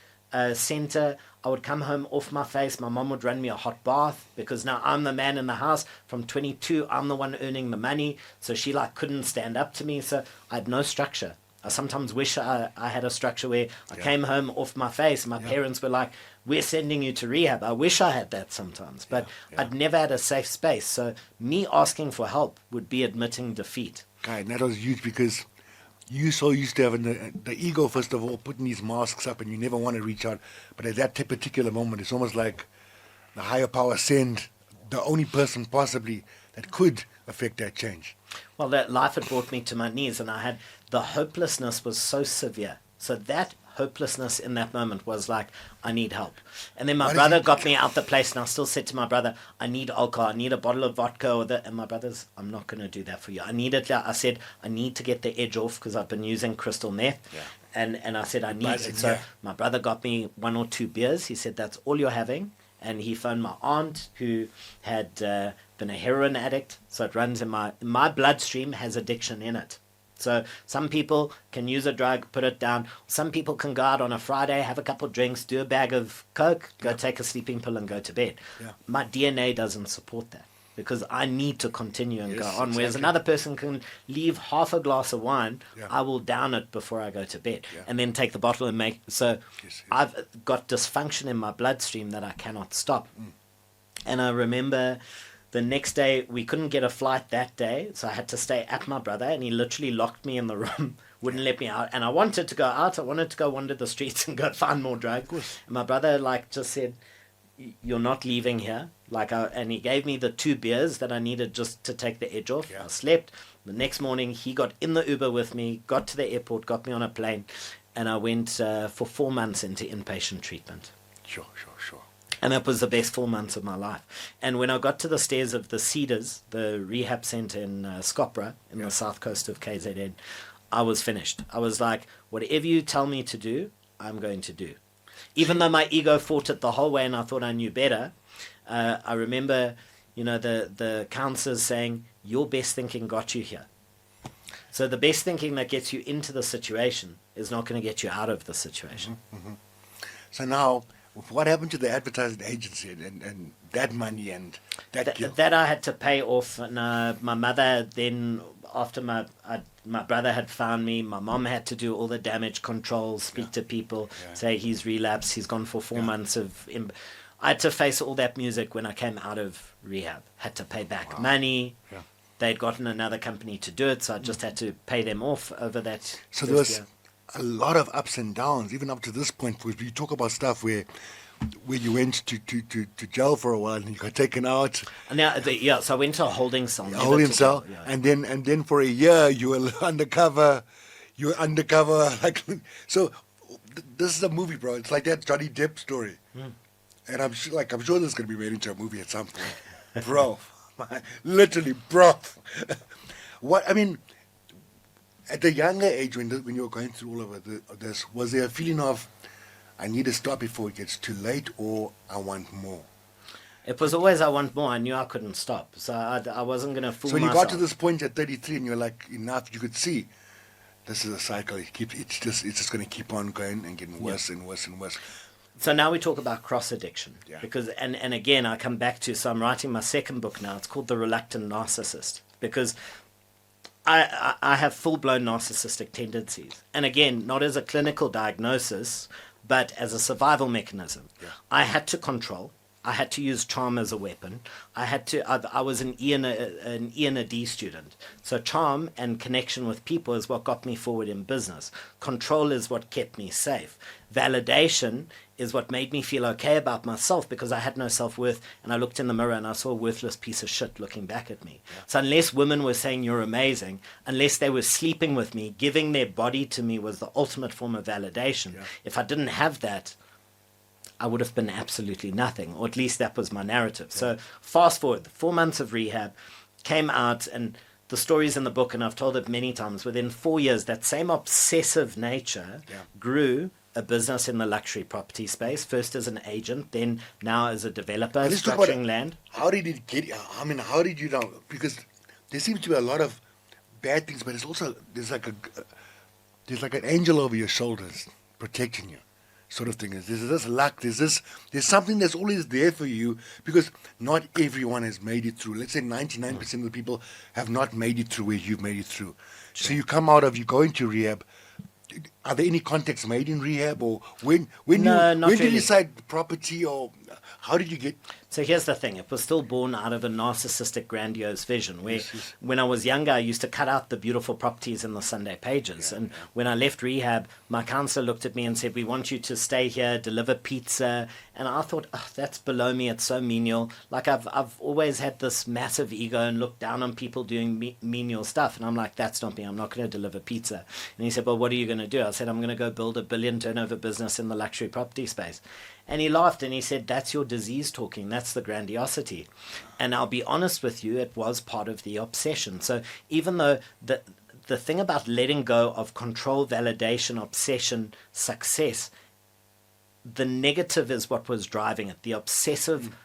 center. I would come home off my face. My mom would run me a hot bath because now I'm the man in the house. From 22, I'm the one earning the money. So she couldn't stand up to me. So I had no structure. I sometimes wish I had a structure where I came home off my face. My parents were like, "We're sending you to rehab." I wish I had that sometimes, but I'd never had a safe space. So me asking for help would be admitting defeat. Okay, and that was huge because you so used to having the ego, first of all, putting these masks up, and you never want to reach out. But at that particular moment, it's almost like the higher power sent the only person possibly that could affect that change. Well, that life had brought me to my knees, and the hopelessness was so severe. So that hopelessness in that moment was like, I need help. And then my brother got me out the place, and I still said to my brother, I need alcohol, I need a bottle of vodka, and my brother's, I'm not going to do that for you. I said, I need to get the edge off because I've been using crystal meth. And I said, I need it. So my brother got me 1 or 2 beers. He said, that's all you're having. And he phoned my aunt, who had been a heroin addict. So it runs in my bloodstream has addiction in it. So some people can use a drug, put it down. Some people can go out on a Friday, have a couple of drinks, do a bag of Coke, go take a sleeping pill and go to bed. My DNA doesn't support that because I need to continue and go on. Whereas another person can leave half a glass of wine, I will down it before I go to bed and then take the bottle and make... So I've got dysfunction in my bloodstream that I cannot stop. And I remember... The next day, we couldn't get a flight that day, so I had to stay at my brother, and he literally locked me in the room, wouldn't let me out. And I wanted to go out. I wanted to go wander the streets and go find more drugs. And my brother, just said, you're not leaving here. And he gave me the 2 beers that I needed just to take the edge off. I slept. The next morning, he got in the Uber with me, got to the airport, got me on a plane, and I went for 4 months into inpatient treatment. Sure. And that was the best 4 months of my life. And when I got to the stairs of the Cedars, the rehab center in Scopra, in the south coast of KZN, I was finished. I was like, whatever you tell me to do, I'm going to do. Even though my ego fought it the whole way and I thought I knew better, I remember, the counselors saying, your best thinking got you here. So the best thinking that gets you into the situation is not going to get you out of the situation. So now... What happened to the advertising agency and that money and that guilt? That I had to pay off, and my mother then, after my brother had found me, my mom had to do all the damage control, speak to people, say he's relapsed, he's gone for 4 months of... I had to face all that music when I came out of rehab. Had to pay back money. Yeah. They'd gotten another company to do it, so I just had to pay them off over that. So there was a lot of ups and downs, even up to this point, because you talk about stuff where you went to jail for a while and you got taken out. And so I went to a holding cell. Holding cell, and then for a year you were undercover. Like, so this is a movie, bro. It's like that Johnny Depp story. And I'm sure this is going to be made into a movie at some point. Bro. Literally, bro. What, I mean, at the younger age when you were going through all of this, was there a feeling of, I need to stop before it gets too late, or I want more? It was always I want more. I knew I couldn't stop. So I wasn't going to fool myself. So you got to this point at 33 and you're like, enough, you could see. This is a cycle. It's just going to keep on going and getting worse and worse and worse. So now we talk about cross addiction, because and again I come back to, so I'm writing my second book now. It's called The Reluctant Narcissist, because I have full blown narcissistic tendencies, and again not as a clinical diagnosis, but as a survival mechanism. I had to control. I had to use charm as a weapon. I was an E and a D student. So charm and connection with people is what got me forward in business. Control is what kept me safe. Validation is what made me feel okay about myself, because I had no self-worth, and I looked in the mirror and I saw a worthless piece of shit looking back at me. So unless women were saying you're amazing, unless they were sleeping with me, giving their body to me was the ultimate form of validation. If I didn't have that, I would have been absolutely nothing, or at least that was my narrative. So fast forward, 4 months of rehab, came out, and the story's in the book, and I've told it many times. Within 4 years, that same obsessive nature grew a business in the luxury property space, first as an agent, then now as a developer, structuring land. How did it get, how did you know? Because there seems to be a lot of bad things, but it's also, there's like an angel over your shoulders protecting you. Sort of thing. There's this luck, there's something that's always there for you, because not everyone has made it through. Let's say 99% of the people have not made it through where you've made it through. So you go into rehab. Are there any contacts made in rehab, or when did you decide property, or how did you get? So here's the thing. It was still born out of a narcissistic, grandiose vision where when I was younger, I used to cut out the beautiful properties in the Sunday pages. And when I left rehab, my counselor looked at me and said, we want you to stay here, deliver pizza. And I thought, that's below me. It's so menial. Like I've always had this massive ego and looked down on people doing menial stuff. And I'm like, that's not me. I'm not going to deliver pizza. And he said, well, what are you going to do? I said, I'm going to go build $1 billion turnover business in the luxury property space. And he laughed and he said, that's your disease talking. That's the grandiosity. And I'll be honest with you, it was part of the obsession. So even though the thing about letting go of control, validation, obsession, success, the negative is what was driving it. The obsessive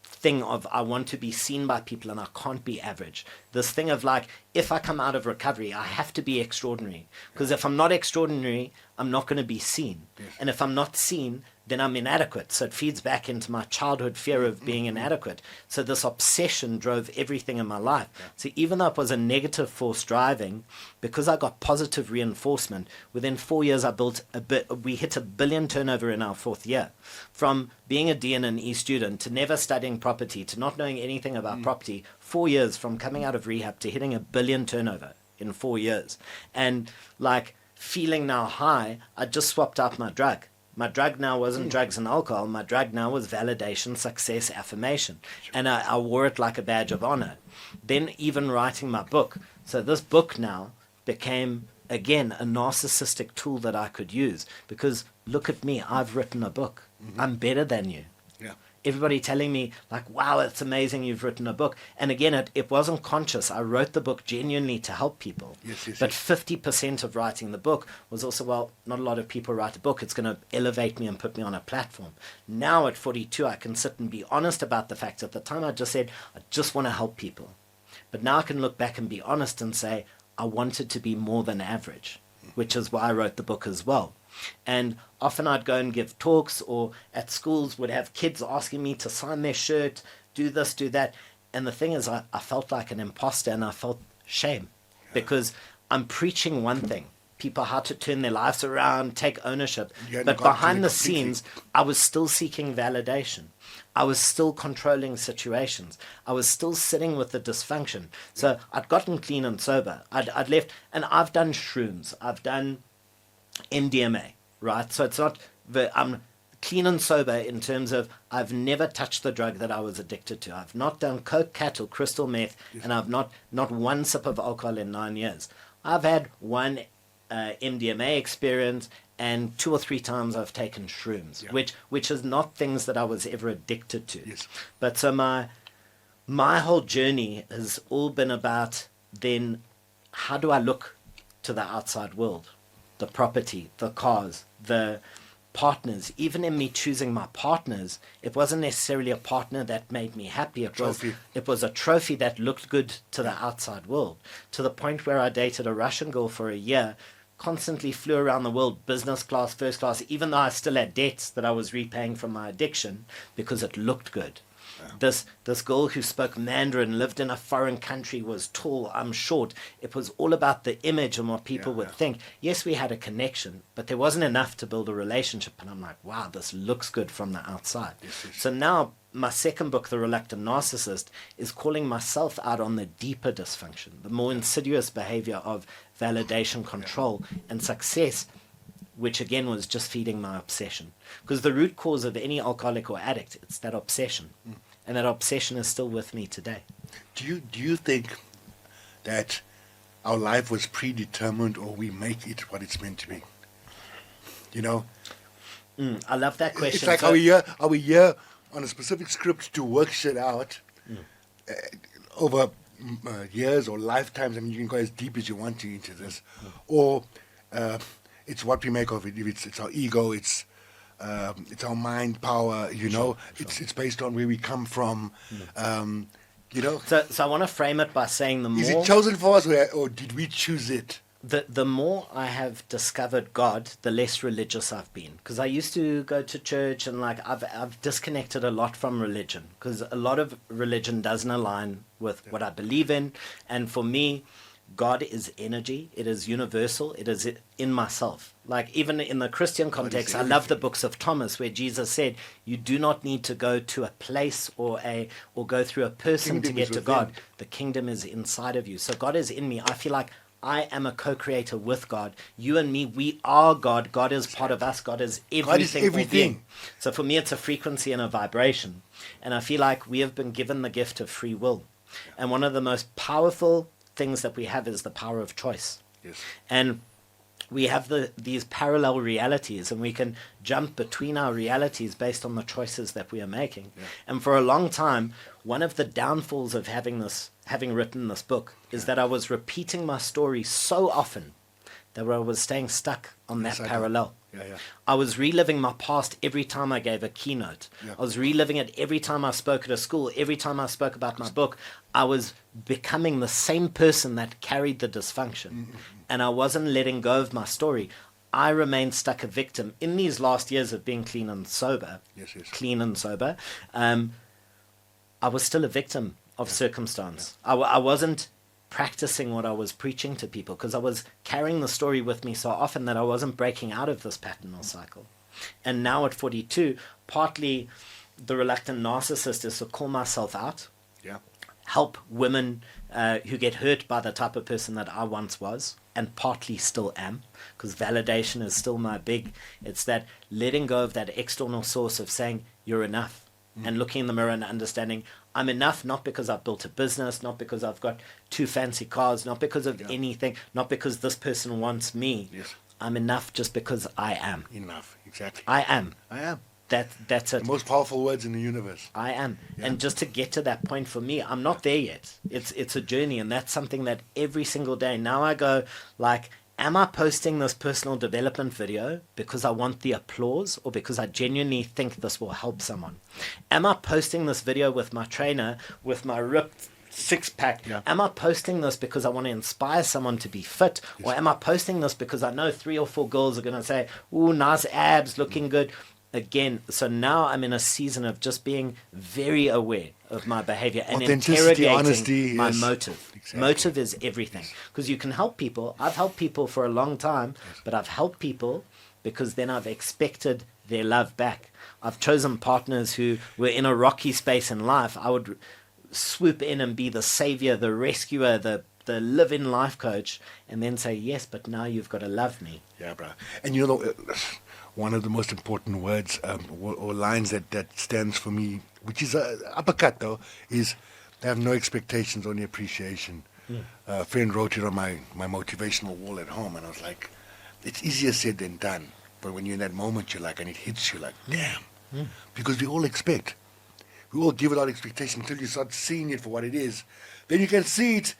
thing of I want to be seen by people and I can't be average. This thing of like, if I come out of recovery, I have to be extraordinary. Because if I'm not extraordinary, I'm not going to be seen. And if I'm not seen, then I'm inadequate. So it feeds back into my childhood fear of being inadequate. So this obsession drove everything in my life. So even though it was a negative force driving, because I got positive reinforcement, within 4 years we hit $1 billion turnover in our 4th year. From being a D and an E student to never studying property to not knowing anything about property, 4 years from coming out of rehab to hitting $1 billion turnover in 4 years. And like feeling now high, I just swapped out my drug. My drug now wasn't drugs and alcohol. My drug now was validation, success, affirmation. And I wore it like a badge of honor. Then even writing my book. So this book now became, again, a narcissistic tool that I could use. Because look at me, I've written a book. I'm better than you. Everybody telling me like, wow, it's amazing you've written a book. And again, it wasn't conscious. I wrote the book genuinely to help people. But 50% of writing the book was also, well, not a lot of people write a book. It's going to elevate me and put me on a platform. Now at 42, I can sit and be honest about the fact. At the time, I just said, I just want to help people. But now I can look back and be honest and say, I wanted to be more than average. which is why I wrote the book as well. And often I'd go and give talks, or at schools would have kids asking me to sign their shirt, do this, do that. And the thing is, I felt like an imposter, and I felt shame because I'm preaching one thing, people how to turn their lives around, take ownership. But behind the scenes, I was still seeking validation. I was still controlling situations. I was still sitting with the dysfunction. So I'd gotten clean and sober. I'd left, and I've done shrooms. I've done MDMA, right? So it's not, I'm clean and sober in terms of I've never touched the drug that I was addicted to. I've not done coke, cat, or crystal meth, and I've not one sip of alcohol in 9 years. I've had one MDMA experience, and 2 or 3 times I've taken shrooms, which is not things that I was ever addicted to. Yes. But so my whole journey has all been about then how do I look to the outside world, the property, the cars, the partners. Even in me choosing my partners, it wasn't necessarily a partner that made me happy. It was a trophy that looked good to the outside world, to the point where I dated a Russian girl for a year, constantly flew around the world, business class, first class, even though I still had debts that I was repaying from my addiction, because it looked good. This girl who spoke Mandarin, lived in a foreign country, was tall, I'm short. It was all about the image and what people would think. Yes, we had a connection, but there wasn't enough to build a relationship. And I'm like, wow, this looks good from the outside. Yes. So now my second book, The Reluctant Narcissist, is calling myself out on the deeper dysfunction, the more insidious behavior of validation, control, and success, which again was just feeding my obsession. Because the root cause of any alcoholic or addict, it's that obsession. And that obsession is still with me today. Do you think that our life was predetermined, or we make it what it's meant to be? You know? I love that question. It's like, So, are we here on a specific script to work shit out over years or lifetimes? I mean, you can go as deep as you want to into this. Or it's what we make of it. If it's our ego, it's our mind power, you know. Sure. It's based on where we come from, you know. So I want to frame it by saying Is it chosen for us, or did we choose it? The more I have discovered God, the less religious I've been. Because I used to go to church, and like I've disconnected a lot from religion, because a lot of religion doesn't align with what I believe in. And for me, God is energy. It is universal. It is in myself. Like even in the Christian context, I love the books of Thomas, where Jesus said, "You do not need to go to a place or go through a person to get to God. The kingdom is inside of you." So God is in me. I feel like I am a co-creator with God. You and me, we are God. God is part of us. God is everything. Everything. So for me, it's a frequency and a vibration. And I feel like we have been given the gift of free will. And one of the most powerful things that we have is the power of choice. Yes. And we have these parallel realities, and we can jump between our realities based on the choices that we are making. Yeah. And for a long time, one of the downfalls of having written this book is that I was repeating my story so often that I was staying stuck on that parallel. Yeah. I was reliving my past every time I gave a keynote. Yeah. I was reliving it every time I spoke at a school, every time I spoke about my book. I was becoming the same person that carried the dysfunction. And I wasn't letting go of my story. I remained stuck a victim. In these last years of being clean and sober, I was still a victim of circumstance. I wasn't practicing what I was preaching to people, because I was carrying the story with me so often that I wasn't breaking out of this pattern or cycle. And now at 42, partly the reluctant narcissist is to call myself out, help women who get hurt by the type of person that I once was, and partly still am, because validation is still it's that letting go of that external source of saying you're enough. And looking in the mirror and understanding I'm enough, not because I've built a business, not because I've got 2 fancy cars, not because of anything, not because this person wants me. Yes. I'm enough just because I am. Enough, exactly. I am. That's it. The most powerful words in the universe. I am. Yeah. And just to get to that point, for me, I'm not there yet. It's a journey, and that's something that every single day now I go like, am I posting this personal development video because I want the applause, or because I genuinely think this will help someone? Am I posting this video with my trainer, with my ripped six pack. Yeah. Am I posting this because I want to inspire someone to be fit? Yes. Or am I posting this because I know 3 or 4 girls are going to say, ooh, nice abs, looking good? Again, so now I'm in a season of just being very aware of my behavior and Authenticity, interrogating honesty, my yes. motive. Exactly. Motive is everything. Because you can help people. I've helped people for a long time, but I've helped people because then I've expected their love back. I've chosen partners who were in a rocky space in life. I would swoop in and be the savior, the rescuer, the live-in life coach, and then say, yes, but now you've got to love me. Yeah, bro. And you know, one of the most important words or lines that stands for me, which is uppercut though, is they have no expectations, only appreciation. A friend wrote it on my motivational wall at home, and I was like, it's easier said than done. But when you're in that moment, you're like, and it hits you like, damn. Because we all expect. We all give it our expectation until you start seeing it for what it is. Then you can see it.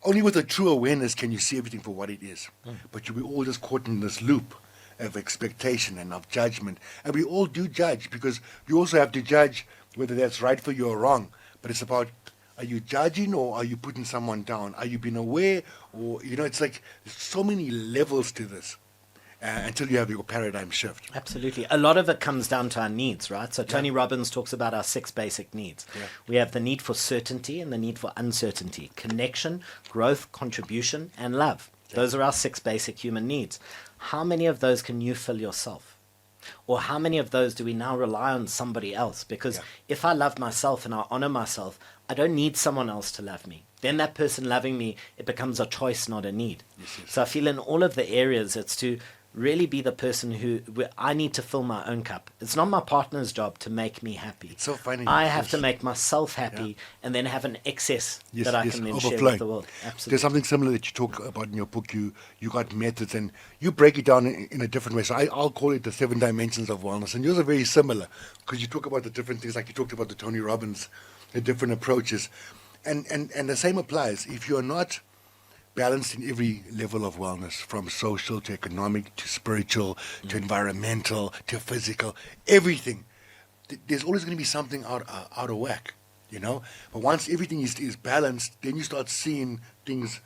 Only with a true awareness can you see everything for what it is. But we all just caught in this loop of expectation and of judgment. And we all do judge because you also have to judge whether that's right for you or wrong. But it's about, are you judging or are you putting someone down? Are you being aware? Or, you know, it's like there's so many levels to this until you have your paradigm shift. Absolutely. A lot of it comes down to our needs, right? So Tony Robbins talks about our 6 basic needs. Yeah. We have the need for certainty and the need for uncertainty, connection, growth, contribution, and love. Those are our 6 basic human needs. How many of those can you fill yourself? Or how many of those do we now rely on somebody else? Because if I love myself and I honor myself, I don't need someone else to love me. Then that person loving me, it becomes a choice, not a need. Yes. So I feel in all of the areas, it's to really be the person where I need to fill my own cup. It's not my partner's job to make me happy. It's so funny. I have to make myself happy and then have an excess that I can then share overflowing. with the world. Absolutely. There's something similar that you talk about in your book. You got methods and you break it down in a different way. So I'll call it the 7 dimensions of wellness. And yours are very similar because you talk about the different things, like you talked about the Tony Robbins, the different approaches. And the same applies. If you're not balanced in every level of wellness, from social to economic to spiritual to environmental to physical, everything, there's always going to be something out of whack, you know. But once everything is balanced, then you start seeing things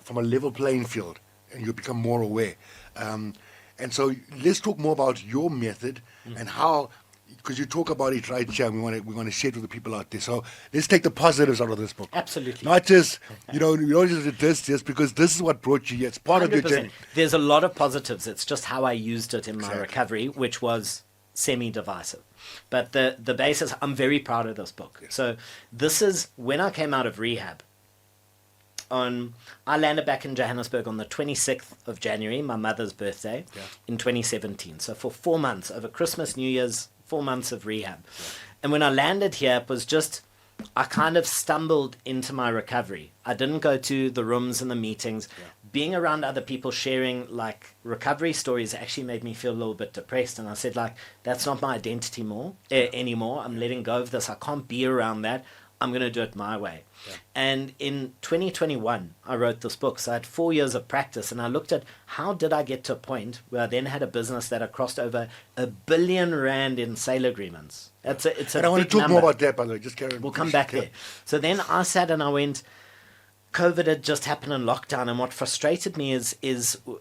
from a level playing field, and you become more aware. And so let's talk more about your method and how. Because you talk about it right here, and we want to share it with the people out there. So let's take the positives out of this book. Absolutely. Not just, you don't just this, because this is what brought you here. It's part of your 100%. journey. There's a lot of positives. It's just how I used it in my recovery, which was semi-divisive. But the basis, I'm very proud of this book. Yes. So this is when I came out of rehab. I landed back in Johannesburg on the 26th of January, my mother's birthday, in 2017. So for 4 months, over Christmas, New Year's, 4 months of rehab. And when I landed here, it was just, I kind of stumbled into my recovery. I didn't go to the rooms and the meetings. Being around other people sharing like recovery stories actually made me feel a little bit depressed. And I said, like, that's not my identity anymore. I'm letting go of this. I can't be around that. I'm going to do it my way. And in 2021, I wrote this book. So I had 4 years of practice, and I looked at how did I get to a point where I then had a business that had crossed over R1 billion in sale agreements. It's a And I want to big talk number. more about that, by the way. Just carry on. We'll come back there. So then I sat and I went, COVID had just happened in lockdown, and what frustrated me is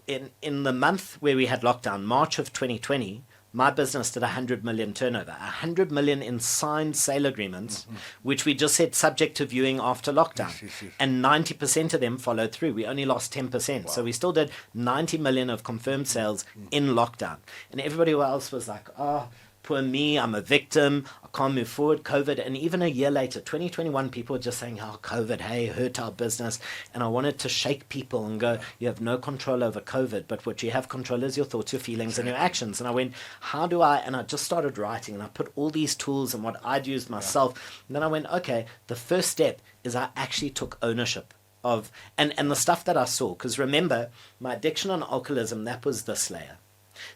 in the month where we had lockdown, March of 2020, my business did 100 million turnover, 100 million in signed sale agreements, which we just said subject to viewing after lockdown. Yes. And 90% of them followed through. We only lost 10%. Wow. So we still did 90 million of confirmed sales in lockdown. And everybody else was like, oh, poor me, I'm a victim, I can't move forward, COVID. And even a year later, 2021, people were just saying, oh, COVID, hey, hurt our business. And I wanted to shake people and go, you have no control over COVID, but what you have control is your thoughts, your feelings, and your actions. And I went, how do I, and I just started writing, and I put all these tools and what I'd used myself. And then I went, okay, the first step is I actually took ownership of, and the stuff that I saw. Because remember, my addiction on alcoholism, that was this layer.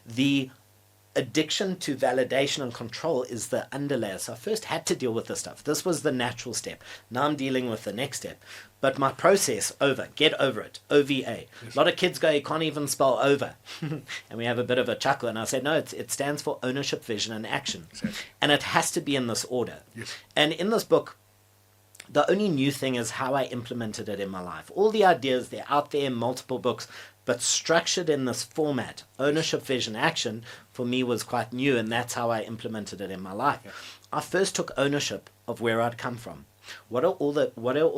The addiction to validation and control is the underlayer. So I first had to deal with this stuff. This was the natural step. Now I'm dealing with the next step. But my process, get over it, OVA. Yes. A lot of kids go, you can't even spell over. And we have a bit of a chuckle. And I said, no, it stands for ownership, vision, and action. Exactly. And it has to be in this order. Yes. And in this book, The only new thing is how I implemented it in my life. All the ideas, they're out there in multiple books, but structured in this format, ownership, vision, action, for me was quite new, and that's how I implemented it in my life. Yeah. I first took ownership of where I'd come from. What are all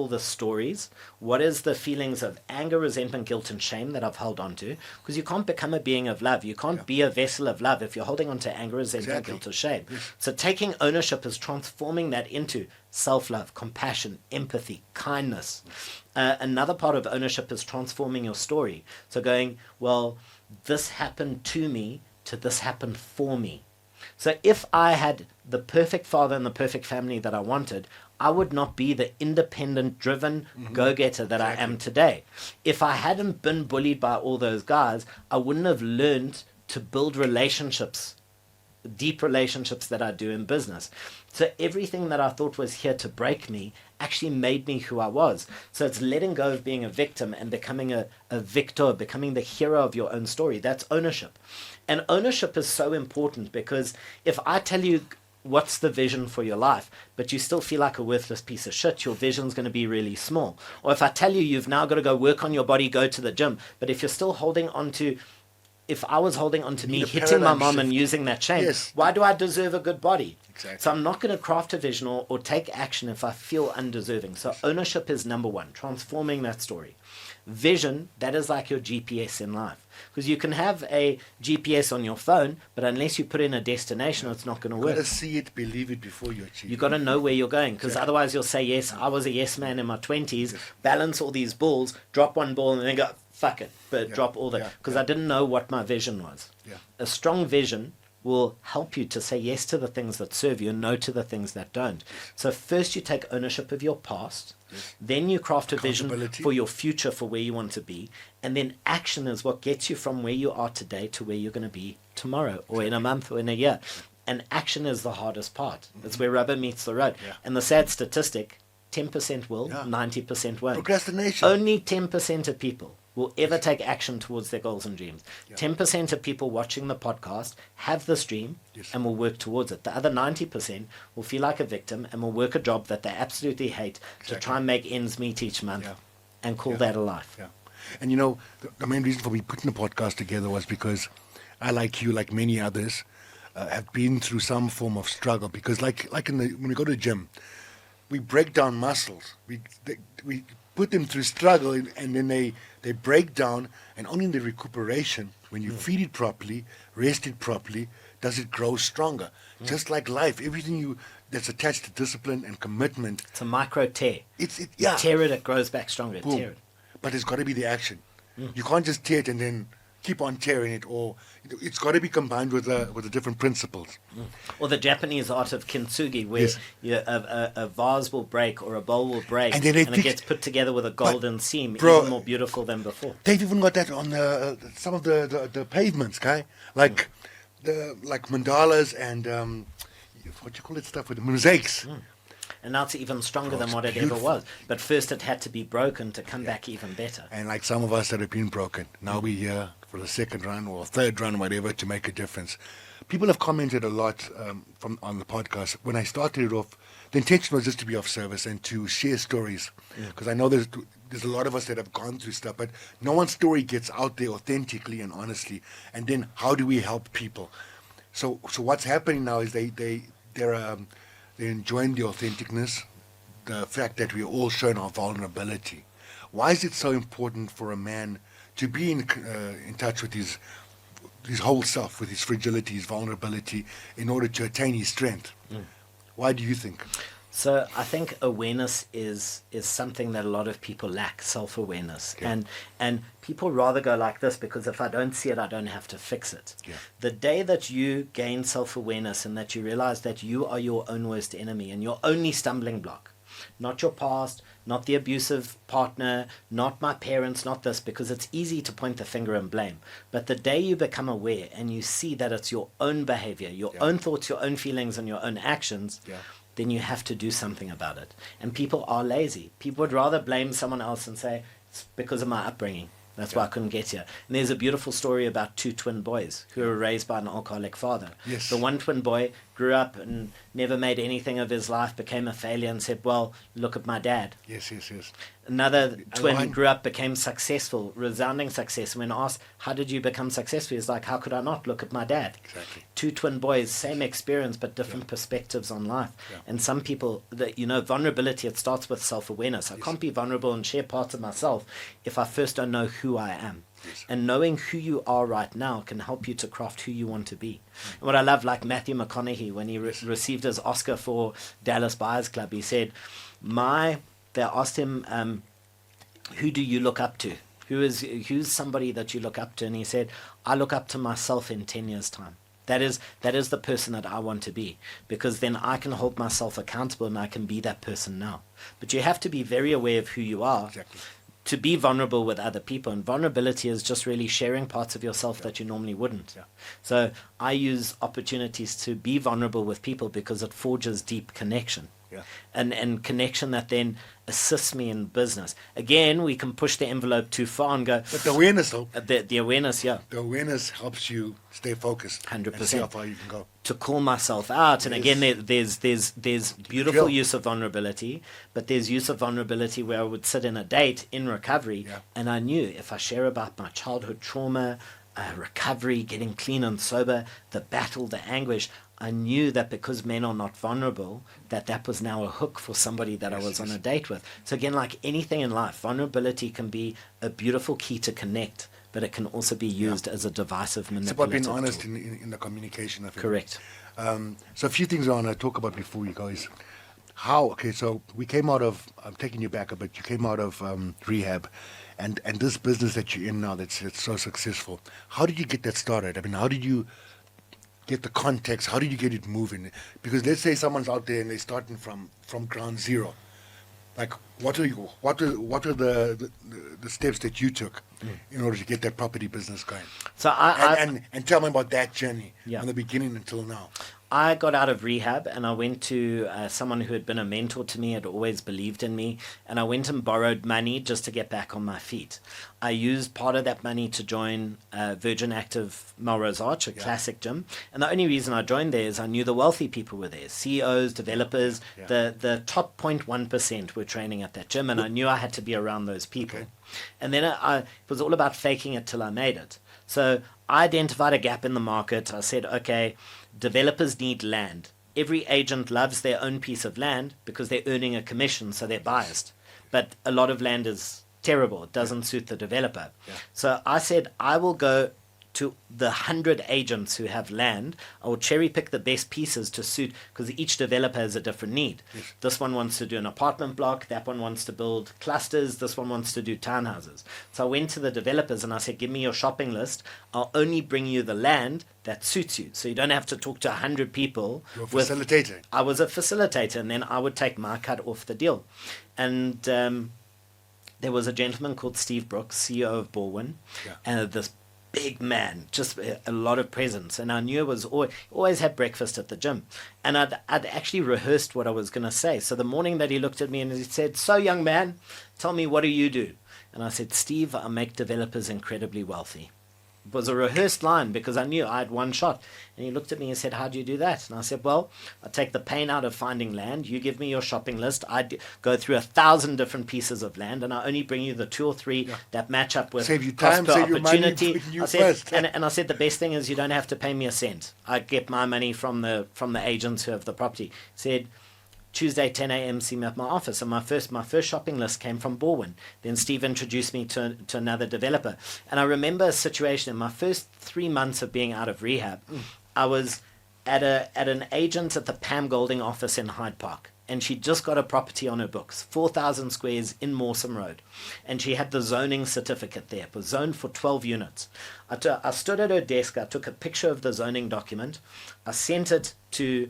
the stories? What is the feelings of anger, resentment, guilt, and shame that I've held on to? Because you can't become a being of love. You can't be a vessel of love if you're holding on to anger, resentment, guilt, or shame. Yes. So taking ownership is transforming that into self-love, compassion, empathy, kindness. Another part of ownership is transforming your story. So going, well, this happened to me, to this happened for me. So if I had the perfect father and the perfect family that I wanted, I would not be the independent, driven go-getter that I am today. If I hadn't been bullied by all those guys, I wouldn't have learned to build relationships, deep relationships that I do in business. So everything that I thought was here to break me actually made me who I was. So it's letting go of being a victim and becoming a victor, becoming the hero of your own story. That's ownership. And ownership is so important, because if I tell you what's the vision for your life, but you still feel like a worthless piece of shit, your vision's going to be really small. Or if I tell you you've now got to go work on your body, go to the gym, but if you're still holding on to, if I was holding on to me hitting my mom and using that shame, why do I deserve a good body? Exactly. So I'm not going to craft a vision or take action if I feel undeserving. So ownership is number one, transforming that story. Vision, that is like your GPS in life. Because you can have a GPS on your phone, but unless you put in a destination, it's not going to work. You've got to see it, believe it before you achieve it. You've got to know where you're going, because otherwise you'll say, yes, I was a yes man in my 20s, balance all these balls, drop one ball, and then go, fuck it, but drop all that. Because I didn't know what my vision was. Yeah. A strong vision will help you to say yes to the things that serve you and no to the things that don't. So first you take ownership of your past, then you craft a vision for your future, for where you want to be, and then action is what gets you from where you are today to where you're going to be tomorrow or in a month or in a year. And action is the hardest part. It's where rubber meets the road. Yeah. And the sad statistic, 10% will, 90% won't. Procrastination. Only 10% of people will ever take action towards their goals and dreams. 10% of people watching the podcast have this dream and will work towards it. The other 90% will feel like a victim and will work a job that they absolutely hate to try and make ends meet each month and call that a life. Yeah. And you know, the main reason for me putting the podcast together was because I, like you, like many others, have been through some form of struggle. Because like when we go to the gym, we break down muscles. We put them through struggle, and then they break down, and only in the recuperation, when you feed it properly, rest it properly, does it grow stronger. Just like life, everything that's attached to discipline and commitment. It's a micro tear. You tear it, it grows back stronger. Boom. Tear it. But it's got to be the action. You can't just tear it and then keep on tearing it, or it's got to be combined with the different principles. Or the Japanese art of kintsugi, where a vase will break or a bowl will break, and it gets put together with a golden seam, even more beautiful than before. They've even got that on some of the pavements, like mandalas and what do you call it stuff with the mosaics. And now it's even stronger than what it ever was. But first it had to be broken to come back even better. And like some of us that have been broken, now we're here for the second run or third run, whatever, to make a difference. People have commented a lot on the podcast. When I started it off, the intention was just to be of service and to share stories. Because I know there's a lot of us that have gone through stuff, but no one's story gets out there authentically and honestly. And then how do we help people? So what's happening now is they're enjoying the authenticness, the fact that we're all showing our vulnerability. Why is it so important for a man to be in touch with his whole self, with his fragility, his vulnerability, in order to attain his strength? Why do you think? So I think awareness is something that a lot of people lack, self-awareness. Yeah. And people rather go like this, because if I don't see it, I don't have to fix it. Yeah. The day that you gain self-awareness and that you realize that you are your own worst enemy and your only stumbling block, not your past, not the abusive partner, not my parents, not this, because it's easy to point the finger and blame. But the day you become aware and you see that it's your own behavior, your own thoughts, your own feelings, and your own actions, then you have to do something about it. And people are lazy. People would rather blame someone else and say, it's because of my upbringing. That's why I couldn't get here. And there's a beautiful story about two twin boys who were raised by an alcoholic father. Yes. The one twin boy grew up and never made anything of his life, became a failure, and said, well, look at my dad. Yes, yes, yes. Another twin Line. grew up, became successful, resounding success. When asked, how did you become successful? He's like, how could I not? Look at my dad. Exactly. Two twin boys, same experience, but different perspectives on life. Yeah. And some people, that vulnerability, it starts with self-awareness. I can't be vulnerable and share parts of myself if I first don't know who I am. Yes. And knowing who you are right now can help you to craft who you want to be. And what I love, like Matthew McConaughey, when he received his Oscar for Dallas Buyers Club, he said, they asked him, who do you look up to? Who's somebody that you look up to? And he said, I look up to myself in 10 years' time. That is the person that I want to be, because then I can hold myself accountable and I can be that person now. But you have to be very aware of who you are. Exactly. To be vulnerable with other people. And vulnerability is just really sharing parts of yourself that you normally wouldn't. Yeah. So I use opportunities to be vulnerable with people because it forges deep connection. Yeah. And connection that then assists me in business. Again, we can push the envelope too far and go, But the awareness, though, the awareness, yeah, the awareness helps you stay focused. 100%. And see how far you can go. to call myself out. And Yes. again, there's beautiful Drill. use of vulnerability, but there's use of vulnerability where I would sit in a date in recovery, Yeah. and I knew if I share about my childhood trauma, recovery, getting clean and sober, the battle, the anguish, I knew that because men are not vulnerable, that was now a hook for somebody that I was on a date with. So again, like anything in life, vulnerability can be a beautiful key to connect, but it can also be used as a divisive It's about manipulative being honest tool. in the communication of it. Correct. So a few things I want to talk about before we go is so we came out of, I'm taking you back a bit, you came out of rehab, and this business that you're in now that's so successful. How did you get that started? I mean, how did you get the context? How did you get it moving? Because let's say someone's out there and they're starting from ground zero. Like, what are the steps that you took in order to get that property business going? So And tell me about that journey Yeah. from the beginning until now. I got out of rehab and I went to someone who had been a mentor to me, had always believed in me, and I went and borrowed money just to get back on my feet. I used part of that money to join Virgin Active Melrose Arch, a classic gym, and the only reason I joined there is I knew the wealthy people were there, CEOs, developers, the top 0.1% were training at that gym, and I knew I had to be around those people. Okay. And then it was all about faking it till I made it. So I identified a gap in the market. I said, okay, developers need land. Every agent loves their own piece of land because they're earning a commission, so they're biased. But a lot of land is terrible. It doesn't suit the developer. Yeah. So I said, I will go to the 100 agents who have land. I will cherry pick the best pieces to suit, because each developer has a different need. Yes. This one wants to do an apartment block, that one wants to build clusters, this one wants to do townhouses. So I went to the developers and I said, give me your shopping list. I'll only bring you the land that suits you. So you don't have to talk to 100 people. You're a facilitator. I was a facilitator, and then I would take my cut off the deal. And there was a gentleman called Steve Brooks, CEO of Borwin, and this big man, just a lot of presence, and I knew it was always had breakfast at the gym, and I'd actually rehearsed what I was going to say. So the morning that he looked at me and he said, so young man, tell me, what do you do? And I said, Steve, I make developers incredibly wealthy. It was a rehearsed line because I knew I had one shot. And he looked at me and said, how do you do that? And I said, well, I take the pain out of finding land. You give me your shopping list. I go through 1,000 different pieces of land, and I only bring you the 2 or 3 that match up with Save you cost time, per save your money, opportunity. put you I said, first. and I said, the best thing is you don't have to pay me a cent. I get my money from the agents who have the property. He said, Tuesday, 10 a.m., see me at my office. And my first shopping list came from Borwin. Then Steve introduced me to another developer. And I remember a situation in my first 3 months of being out of rehab. I was at an agent at the Pam Golding office in Hyde Park. And she just got a property on her books, 4,000 squares in Mawson Road. And she had the zoning certificate there. It was zoned for 12 units. I stood at her desk. I took a picture of the zoning document. I sent it to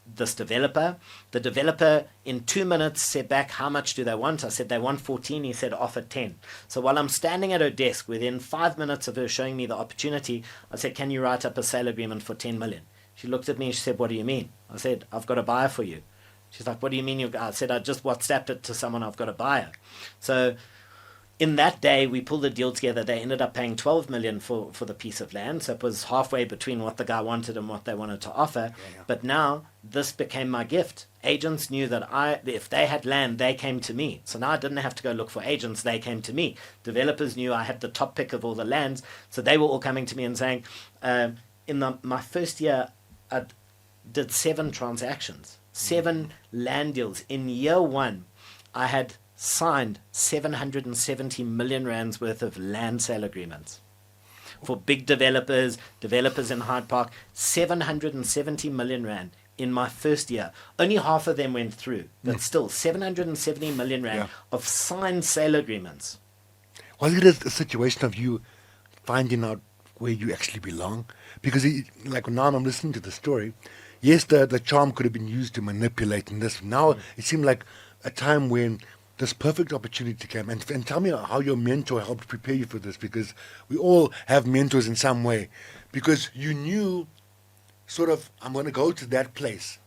this developer. The developer in 2 minutes said back, how much do they want? I said, they want 14. He said, offer 10. So while I'm standing at her desk, within 5 minutes of her showing me the opportunity, I said, can you write up a sale agreement for 10 million? She looked at me and she said, what do you mean? I said, I've got a buyer for you. She's like, what do you mean? I said, I just WhatsApped it to someone, I've got a buyer. So in that day, we pulled a deal together. They ended up paying 12 million for the piece of land. So it was halfway between what the guy wanted and what they wanted to offer. Yeah. But now this became my gift. Agents knew that if they had land, they came to me. So now I didn't have to go look for agents. They came to me. Developers knew I had the top pick of all the lands. So they were all coming to me and saying, my first year, I did 7 transactions, 7 land deals. In year 1, I had signed 770 million rands worth of land sale agreements for big developers in Hyde Park. 770 million rand in my first year. Only half of them went through, but still 770 million rand of signed sale agreements. Was it a situation of you finding out where you actually belong? Because like now I'm listening to the story, yes, the charm could have been used to manipulate in this. Now it seemed like a time when this perfect opportunity came. And tell me how your mentor helped prepare you for this, because we all have mentors in some way. Because you knew sort of, I'm going to go to that place.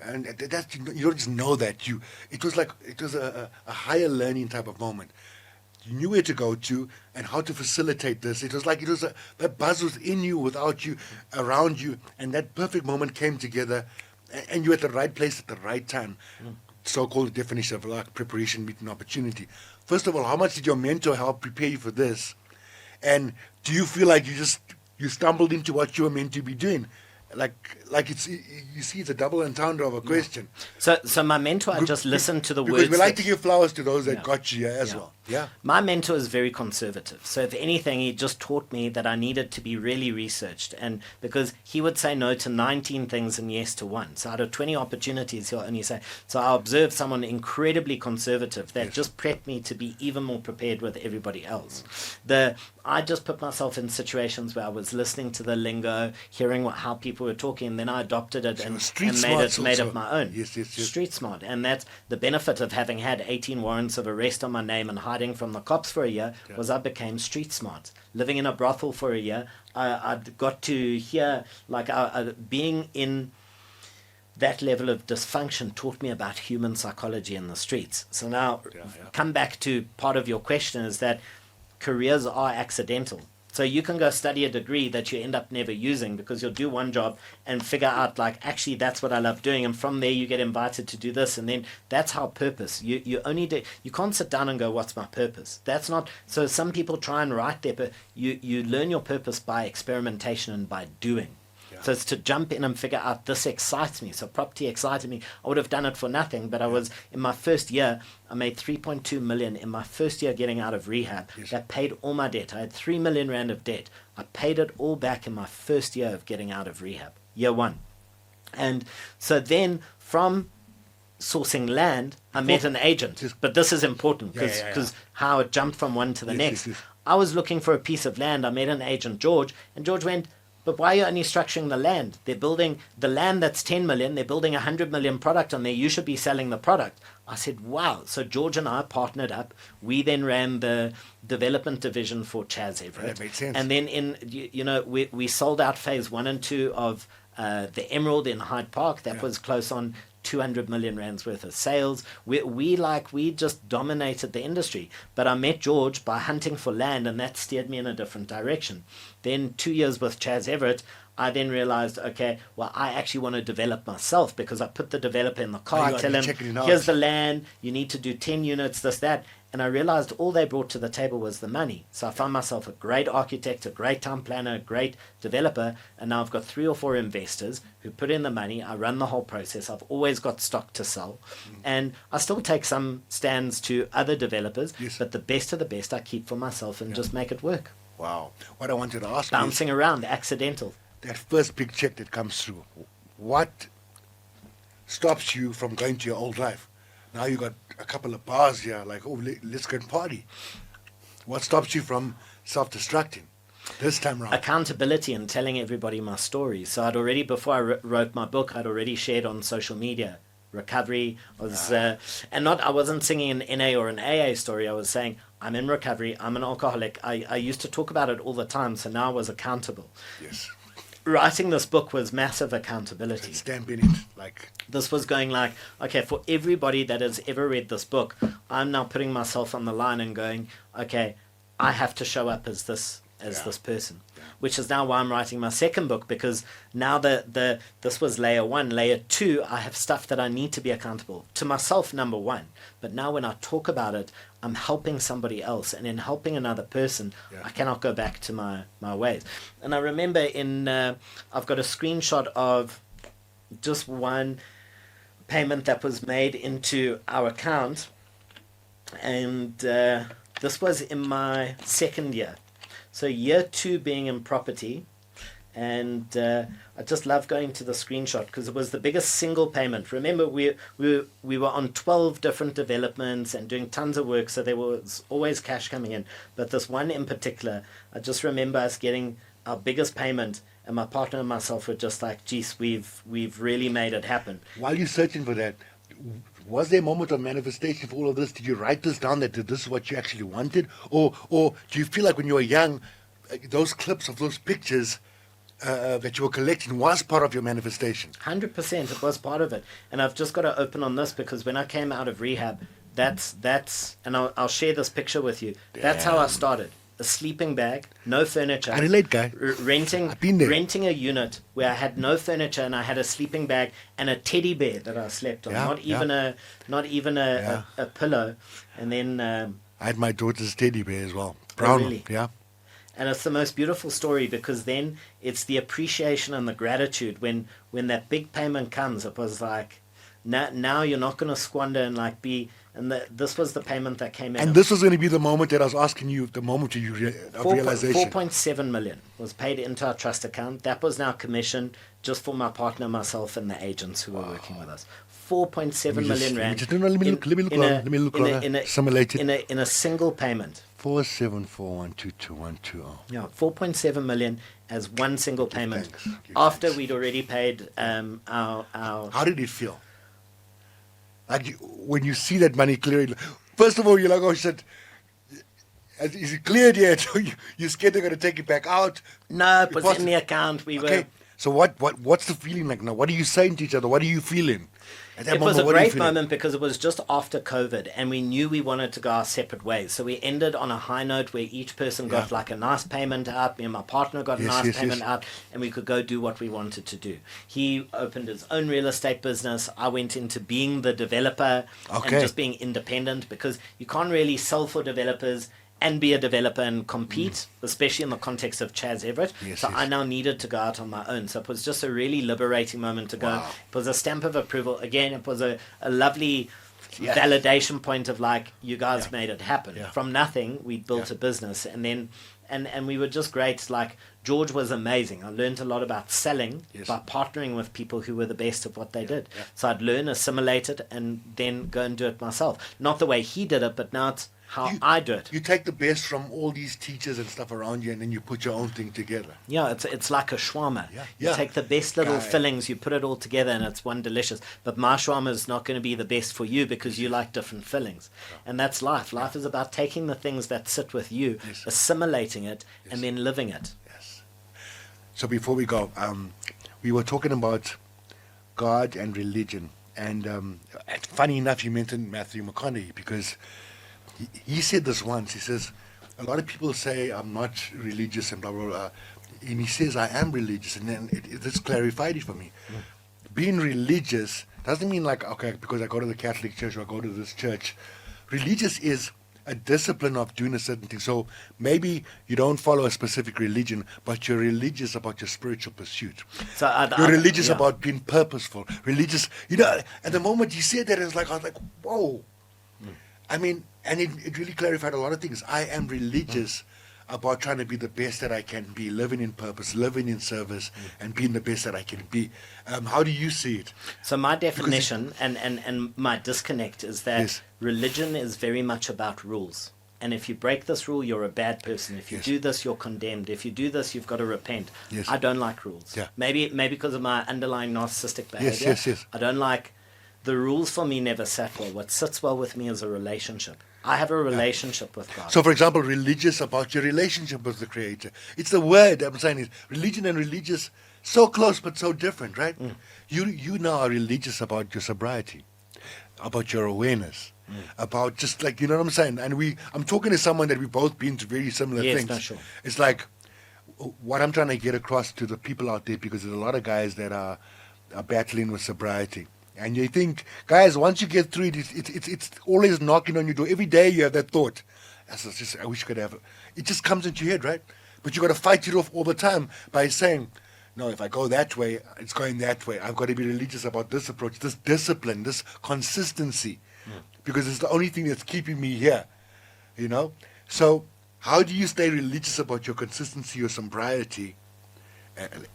And that you don't just know that. It was a higher learning type of moment. You knew where to go to and how to facilitate this. It was that buzz was in you, without you, around you. And that perfect moment came together. And you're at the right place at the right time. So-called definition of like preparation meeting opportunity. First of all, how much did your mentor help prepare you for this? And do you feel like you stumbled into what you were meant to be doing? Like it's, you see, it's a double entendre of a question. So my mentor, I just listened to the words. Because we like to give flowers to those that got you here as well. Yeah. My mentor is very conservative. So if anything, he just taught me that I needed to be really researched. And because he would say no to 19 things and yes to one. So out of 20 opportunities, he'll only say. So I observed someone incredibly conservative that just prepped me to be even more prepared with everybody else. I just put myself in situations where I was listening to the lingo, hearing how people were talking, and then I adopted it and made it my own. Yes. Street smart. And that's the benefit of having had 18 warrants of arrest on my name and hiding from the cops for a year, was I became street smart. Living in a brothel for a year, I got to hear, being in that level of dysfunction taught me about human psychology in the streets. So now, come back to part of your question, is that careers are accidental. So you can go study a degree that you end up never using, because you'll do one job and figure out, actually, that's what I love doing. And from there, you get invited to do this. And then that's how purpose. You can't sit down and go, what's my purpose? That's not. So some people try and write but you learn your purpose by experimentation and by doing. So it's to jump in and figure out, this excites me. So property excited me. I would have done it for nothing, but I was, in my first year, I made 3.2 million in my first year getting out of rehab. That paid all my debt. I had 3 million rand of debt. I paid it all back in my first year of getting out of rehab, year 1. And so then from sourcing land, I met an agent. But this is important because how it jumped from one to the next. I was looking for a piece of land. I met an agent, George, and George went, but why are you only structuring the land? They're building the land that's 10 million. They're building 100 million product on there. You should be selling the product. I said, wow. So George and I partnered up. We then ran the development division for Chaz Everett. That makes sense. And then we sold out phase 1 and 2 of the Emerald in Hyde Park. That was close on 200 million rands worth of sales. We just dominated the industry. But I met George by hunting for land, and that steered me in a different direction. Then 2 years with Chaz Everett, I then realized, okay, well, I actually want to develop myself, because I put the developer in the car. I tell him, here's the land, you need to do 10 units, this, that. And I realized all they brought to the table was the money. So I found myself a great architect, a great town planner, a great developer. And now I've got 3 or 4 investors who put in the money. I run the whole process. I've always got stock to sell. And I still take some stands to other developers. But the best of the best I keep for myself and just make it work. Wow. What I wanted to ask Bouncing around, accidental. That first big check that comes through, what stops you from going to your old life? Now you got a couple of bars here, let's go and party. What stops you from self-destructing this time around? Accountability and telling everybody my story. So I'd already, before I wrote my book, I'd already shared on social media. Recovery was, I wasn't singing an NA or an AA story. I was saying, I'm in recovery, I'm an alcoholic. I used to talk about it all the time, so now I was accountable. Yes. writing this book was massive accountability. Stamping it like This was going like, okay, for everybody that has ever read this book, I'm now putting myself on the line and going, okay, I have to show up as this person. Which is now why I'm writing my second book, because now this was layer one. Layer two, I have stuff that I need to be accountable to myself, number one. But now when I talk about it, I'm helping somebody else, and in helping another person, I cannot go back to my ways. And I remember I've got a screenshot of just one payment that was made into our account, and this was in my second year. So year two being in property, and I just love going to the screenshot because it was the biggest single payment. Remember, we were on 12 different developments and doing tons of work, so there was always cash coming in. But this one in particular, I just remember us getting our biggest payment, and my partner and myself were just like, geez, we've really made it happen. while you're searching for that, was there a moment of manifestation for all of this? Did you write this down that this is what you actually wanted? Or do you feel like when you were young, those clips of those pictures that you were collecting was part of your manifestation? 100%, it was part of it. And I've just got to open on this because when I came out of rehab, that's and I'll share this picture with you. That's how I started. A sleeping bag, no furniture. I relate, guy. Renting I've been there. renting a unit where I had no furniture and I had a sleeping bag and a teddy bear that I slept on. Not even a pillow. And then I had my daughter's teddy bear as well. Brown. really? Yeah. and it's the most beautiful story because then it's the appreciation and the gratitude when that big payment comes. It was like, now you're not going to squander and like be. And this was the payment that came in. And this was going to be the moment that I was asking you, the moment of realization. 4.7 million was paid into our trust account. That was now commission just for my partner, myself, and the agents who were working with us. 4.7 million rand. Let me look. Simulate it. In a single payment. 474122120. Yeah, 4.7 million as one single payment. Thanks. After we'd already paid our. How did it feel? Like when you see that money clearing, first of all, you're like, oh shit, is it cleared yet? You're scared they're going to take it back out? No, it was in the account. Okay. So what's the feeling like now? What are you saying to each other? What are you feeling? It was a great moment because it was just after COVID and we knew we wanted to go our separate ways. So we ended on a high note where each person got like a nice payment out. Me and my partner got a nice payment out and we could go do what we wanted to do. He opened his own real estate business. I went into being the developer and just being independent because you can't really sell for developers and be a developer and compete, especially in the context of Chaz Everett. I now needed to go out on my own. So it was just a really liberating moment to go. Wow. It was a stamp of approval. Again, it was a lovely validation point of like, you guys made it happen. From nothing, we built a business. And then, and we were just great. Like, George was amazing. I learned a lot about selling by partnering with people who were the best of what they did. So I'd learn, assimilate it, and then go and do it myself. Not the way he did it, but now it's how I do it. You take the best from all these teachers and stuff around you, and then you put your own thing together. Yeah, it's like a shawarma. You take the best little fillings, you put it all together, and it's one delicious. But my shawarma is not going to be the best for you because you like different fillings. And that's life. Life is about taking the things that sit with you, assimilating it, and then living it. Yes. So before we go, we were talking about God and religion. And funny enough, you mentioned Matthew McConaughey because he said this once. He says, a lot of people say I'm not religious and blah, blah, blah. And he says, I am religious. And then it's clarified it for me. Being religious doesn't mean like, okay, because I go to the Catholic Church or I go to this church. Religious is a discipline of doing a certain thing. So maybe you don't follow a specific religion, but you're religious about your spiritual pursuit. So you're religious about being purposeful. Religious, at the moment he said that, I was like, whoa. I mean, and it really clarified a lot of things. I am religious about trying to be the best that I can be, living in purpose, living in service, and being the best that I can be. How do you see it? So my definition and my disconnect is that religion is very much about rules. And if you break this rule, you're a bad person. If you do this, you're condemned. If you do this, you've got to repent. I don't like rules. Maybe because of my underlying narcissistic behavior. I don't like... The rules for me never sat well. What sits well with me is a relationship. I have a relationship with God. So, for example, religious about your relationship with the Creator. It's the word I'm saying is religion and religious So close but so different, right? You now are religious about your sobriety, about your awareness, about just like, you know what I'm saying? And I'm talking to someone that we've both been to very similar Yes, things. no, sure. It's like what I'm trying to get across to the people out there, because there's a lot of guys that are battling with sobriety. And you think, guys, once you get through it, it's always knocking on your door. Every day you have that thought. I wish I could have it. It just comes into your head, right? But you got to fight it off all the time by saying, no, if I go that way, it's going that way. I've got to be religious about this approach, this discipline, this consistency, because it's the only thing that's keeping me here, you know? So how do you stay religious about your consistency, your sobriety?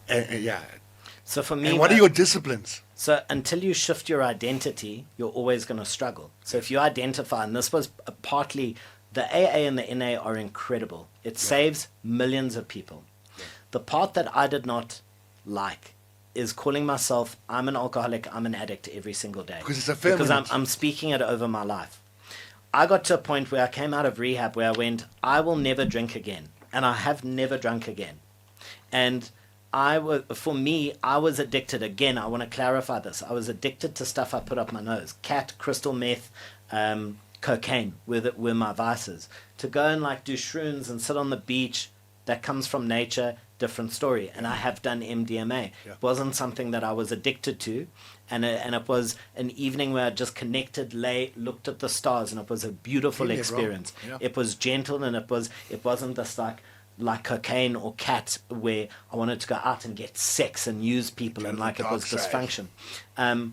Yeah. So for me, And what are your disciplines? so until you shift your identity, you're always going to struggle. So if you identify, and this was partly, the AA and the NA are incredible. It saves millions of people. The part that I did not like is calling myself, I'm an alcoholic, I'm an addict every single day. Because it's a Because feminine. I'm speaking it over my life. I got to a point where I came out of rehab where I went, I will never drink again. And I have never drunk again. And for me, I was addicted. Again, I want to clarify this. I was addicted to stuff I put up my nose. Cat, crystal meth, cocaine were my vices. To go and like do shrooms and sit on the beach, that comes from nature, different story. And I have done MDMA. Yeah. It wasn't something that I was addicted to. And it was an evening where I just connected, looked at the stars, and it was a beautiful Been there, bro. experience. Yeah. It was gentle, and it wasn't this like cocaine or cat where I wanted to go out and get sex and use people, and like it was Dark side. dysfunction.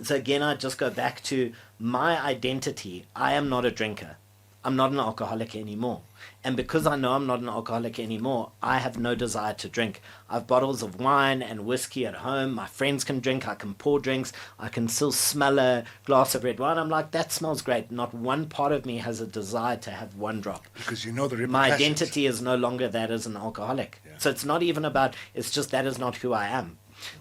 So again, I just go back to my identity. I am not a drinker. I'm not an alcoholic anymore. And because I know I'm not an alcoholic anymore, I have no desire to drink. I have bottles of wine and whiskey at home. My friends can drink. I can pour drinks. I can still smell a glass of red wine. I'm like, that smells great. Not one part of me has a desire to have one drop. Because you know the repercussions. My identity is no longer that as an alcoholic. Yeah. So it's not even about, it's just that is not who I am.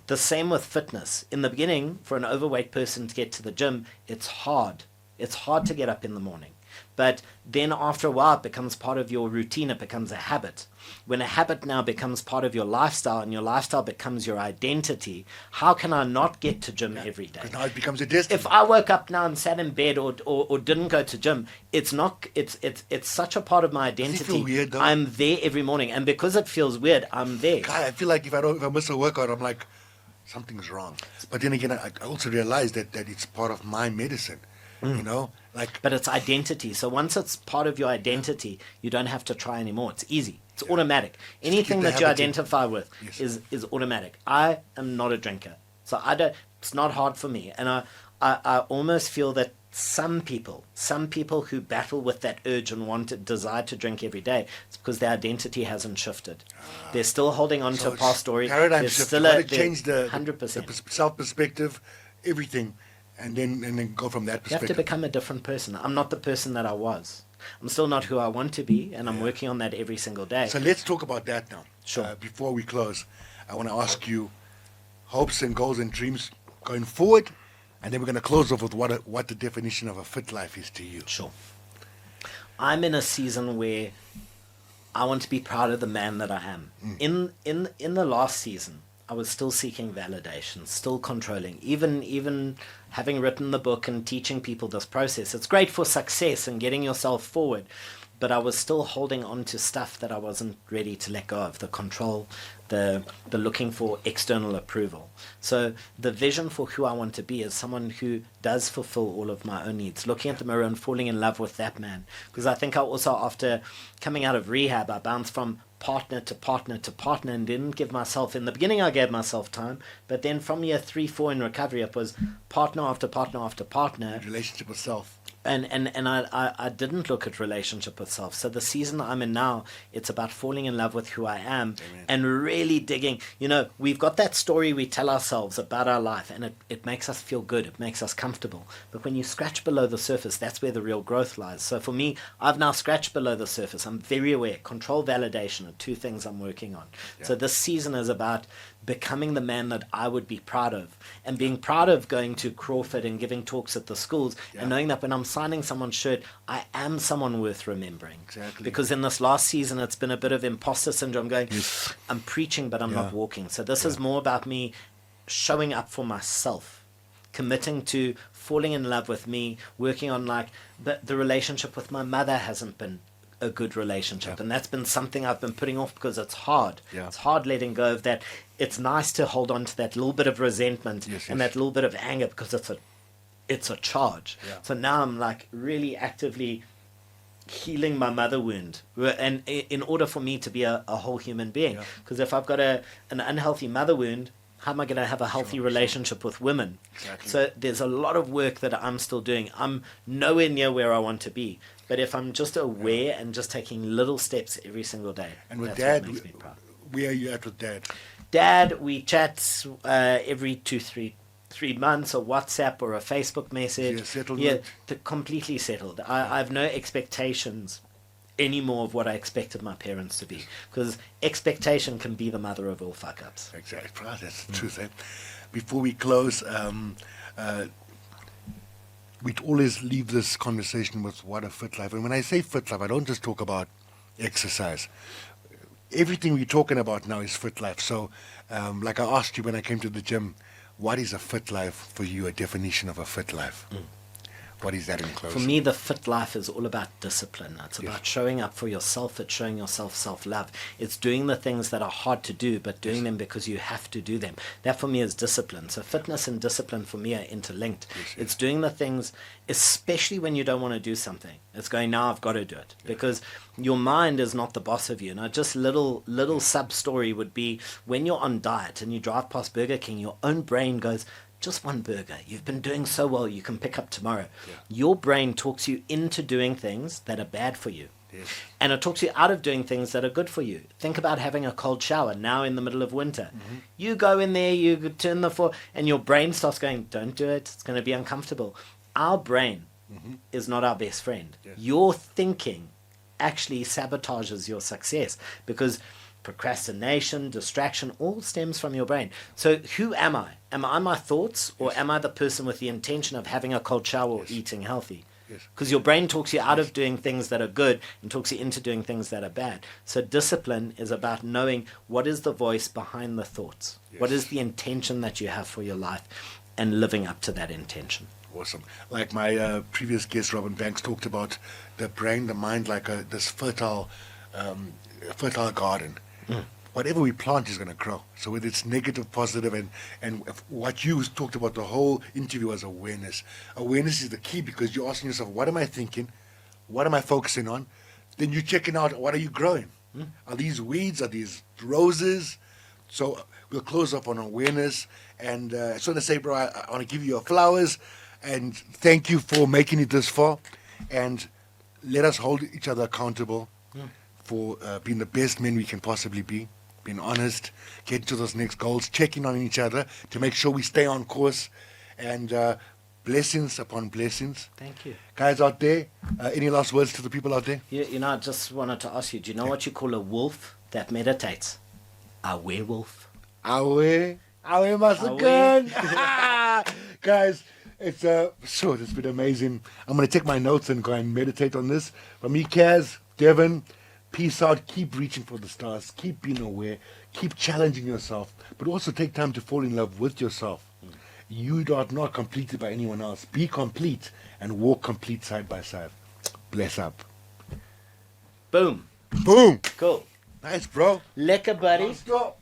The same with fitness. In the beginning, for an overweight person to get to the gym, it's hard. It's hard to get up in the morning. But then after a while, it becomes part of your routine. It becomes a habit. When a habit now becomes part of your lifestyle and your lifestyle becomes your identity, how can I not get to gym every day? Because now it becomes a destiny. If I woke up now and sat in bed or didn't go to gym, it's such a part of my identity. feel weird, though? I'm there every morning, and because it feels weird, I'm there. God, I feel like if I miss a workout, I'm like, something's wrong. But then again, I also realize that it's part of my medicine. You know, like But it's identity. So once it's part of your identity, you don't have to try anymore. It's easy. It's automatic. Anything the that you habit in. identify with Yes. is automatic. I am not a drinker, so I don't. It's not hard for me, and I almost feel that some people who battle with that urge and desire to drink every day, it's because their identity hasn't shifted. They're still holding on to a it's past story. paradigm There's shift. still You gotta change the 100%. self perspective, everything, and then go from that You have to perspective. become a different person. I'm not the person that I was. I'm still not who I want to be, and I'm working on that every single day. So let's talk about that now. Sure. Before we close, I want to ask you hopes and goals and dreams going forward, and then we're going to close off with what the definition of a fit life is to you. Sure. I'm in a season where I want to be proud of the man that I am. In the last season, I was still seeking validation, still controlling, even having written the book and teaching people this process. It's great for success and getting yourself forward, but I was still holding on to stuff that I wasn't ready to let go of, the control, the looking for external approval. So the vision for who I want to be is someone who does fulfill all of my own needs, looking at the mirror and falling in love with that man. Because I think I also, after coming out of rehab, I bounced from partner to partner to partner and didn't give myself, in the beginning I gave myself time, but then from year 3-4 in recovery, it was partner after partner after partner. Relationship with self. And I didn't look at relationship with self. So the season I'm in now, it's about falling in love with who I am. Amen. And really digging. You know, we've got that story we tell ourselves about our life, and it makes us feel good. It makes us comfortable. But when you scratch below the surface, that's where the real growth lies. So for me, I've now scratched below the surface. I'm very aware. Control, validation are two things I'm working on. Yeah. So this season is about becoming the man that I would be proud of, and being proud of going to Crawford and giving talks at the schools, Yeah. and knowing that when I'm signing someone's shirt, I am someone worth remembering. Exactly. Because in this last season, it's been a bit of imposter syndrome going, I'm preaching, but I'm not walking. So this is more about me showing up for myself, committing to falling in love with me, working on like the relationship with my mother hasn't been a good relationship, and that's been something I've been putting off because it's hard. It's hard letting go of that. It's nice to hold on to that little bit of resentment and that little bit of anger because it's a charge. So now I'm like really actively healing my mother wound, and in order for me to be a whole human being, because if I've got an unhealthy mother wound, how am I going to have a healthy relationship with women? So there's a lot of work that I'm still doing. I'm nowhere near where I want to be. But if I'm just aware and just taking little steps every single day. And with that's Dad, what makes me proud. where are you at with Dad? Dad, we chat every 3 months, or WhatsApp or a Facebook message. Settled? Completely settled. I have no expectations anymore of what I expected my parents to be, because expectation can be the mother of all fuck ups. Exactly, that's the truth. Before we close, we'd always leave this conversation with what a fit life. And when I say fit life, I don't just talk about exercise. Everything we're talking about now is fit life. So, like I asked you when I came to the gym, what is a fit life for you? A definition of a fit life. What is that in closing? For me, the fit life is all about discipline. It's about showing up for yourself. It's showing yourself self-love. It's doing the things that are hard to do, but doing them because you have to do them. That for me is discipline. So fitness and discipline for me are interlinked. It's doing the things, especially when you don't want to do something. It's going, now I've got to do it. Because your mind is not the boss of you. Just little sub-story would be when you're on diet and you drive past Burger King, your own brain goes, just one burger. You've been doing so well, you can pick up tomorrow. Your brain talks you into doing things that are bad for you. And it talks you out of doing things that are good for you. Think about having a cold shower now in the middle of winter. You go in there, you turn and your brain starts going, don't do it. It's going to be uncomfortable. Our brain is not our best friend. Your thinking actually sabotages your success, because procrastination, distraction, all stems from your brain. So who am I? Am I my thoughts, or am I the person with the intention of having a cold shower or eating healthy? Because your brain talks you out of doing things that are good and talks you into doing things that are bad. So discipline is about knowing what is the voice behind the thoughts. What is the intention that you have for your life, and living up to that intention. Awesome. Like my previous guest, Robin Banks, talked about the brain, the mind, like this fertile garden. Whatever we plant is going to grow. So whether it's negative, positive, and what you talked about the whole interview was awareness. Awareness is the key, because you're asking yourself, what am I thinking? What am I focusing on? Then you're checking out, what are you growing? Are these weeds? Are these roses? So we'll close up on awareness. And I just want to say, bro, I want to give you your flowers. And thank you for making it this far. And let us hold each other accountable for being the best men we can possibly be, being honest, getting to those next goals, checking on each other to make sure we stay on course, and blessings upon blessings. Thank you. Guys out there, any last words to the people out there? You know, I just wanted to ask you, do you know what you call a wolf that meditates? A werewolf. Awe Masakan. Guys, it's been amazing. I'm going to take my notes and go and meditate on this. From me, Kaz, Devon, peace out. Keep reaching for the stars. Keep being aware. Keep challenging yourself. But also take time to fall in love with yourself. You are not completed by anyone else. Be complete and walk complete side by side. Bless up. Boom. Boom. Cool. Nice, bro. Lekker, buddy. Stop.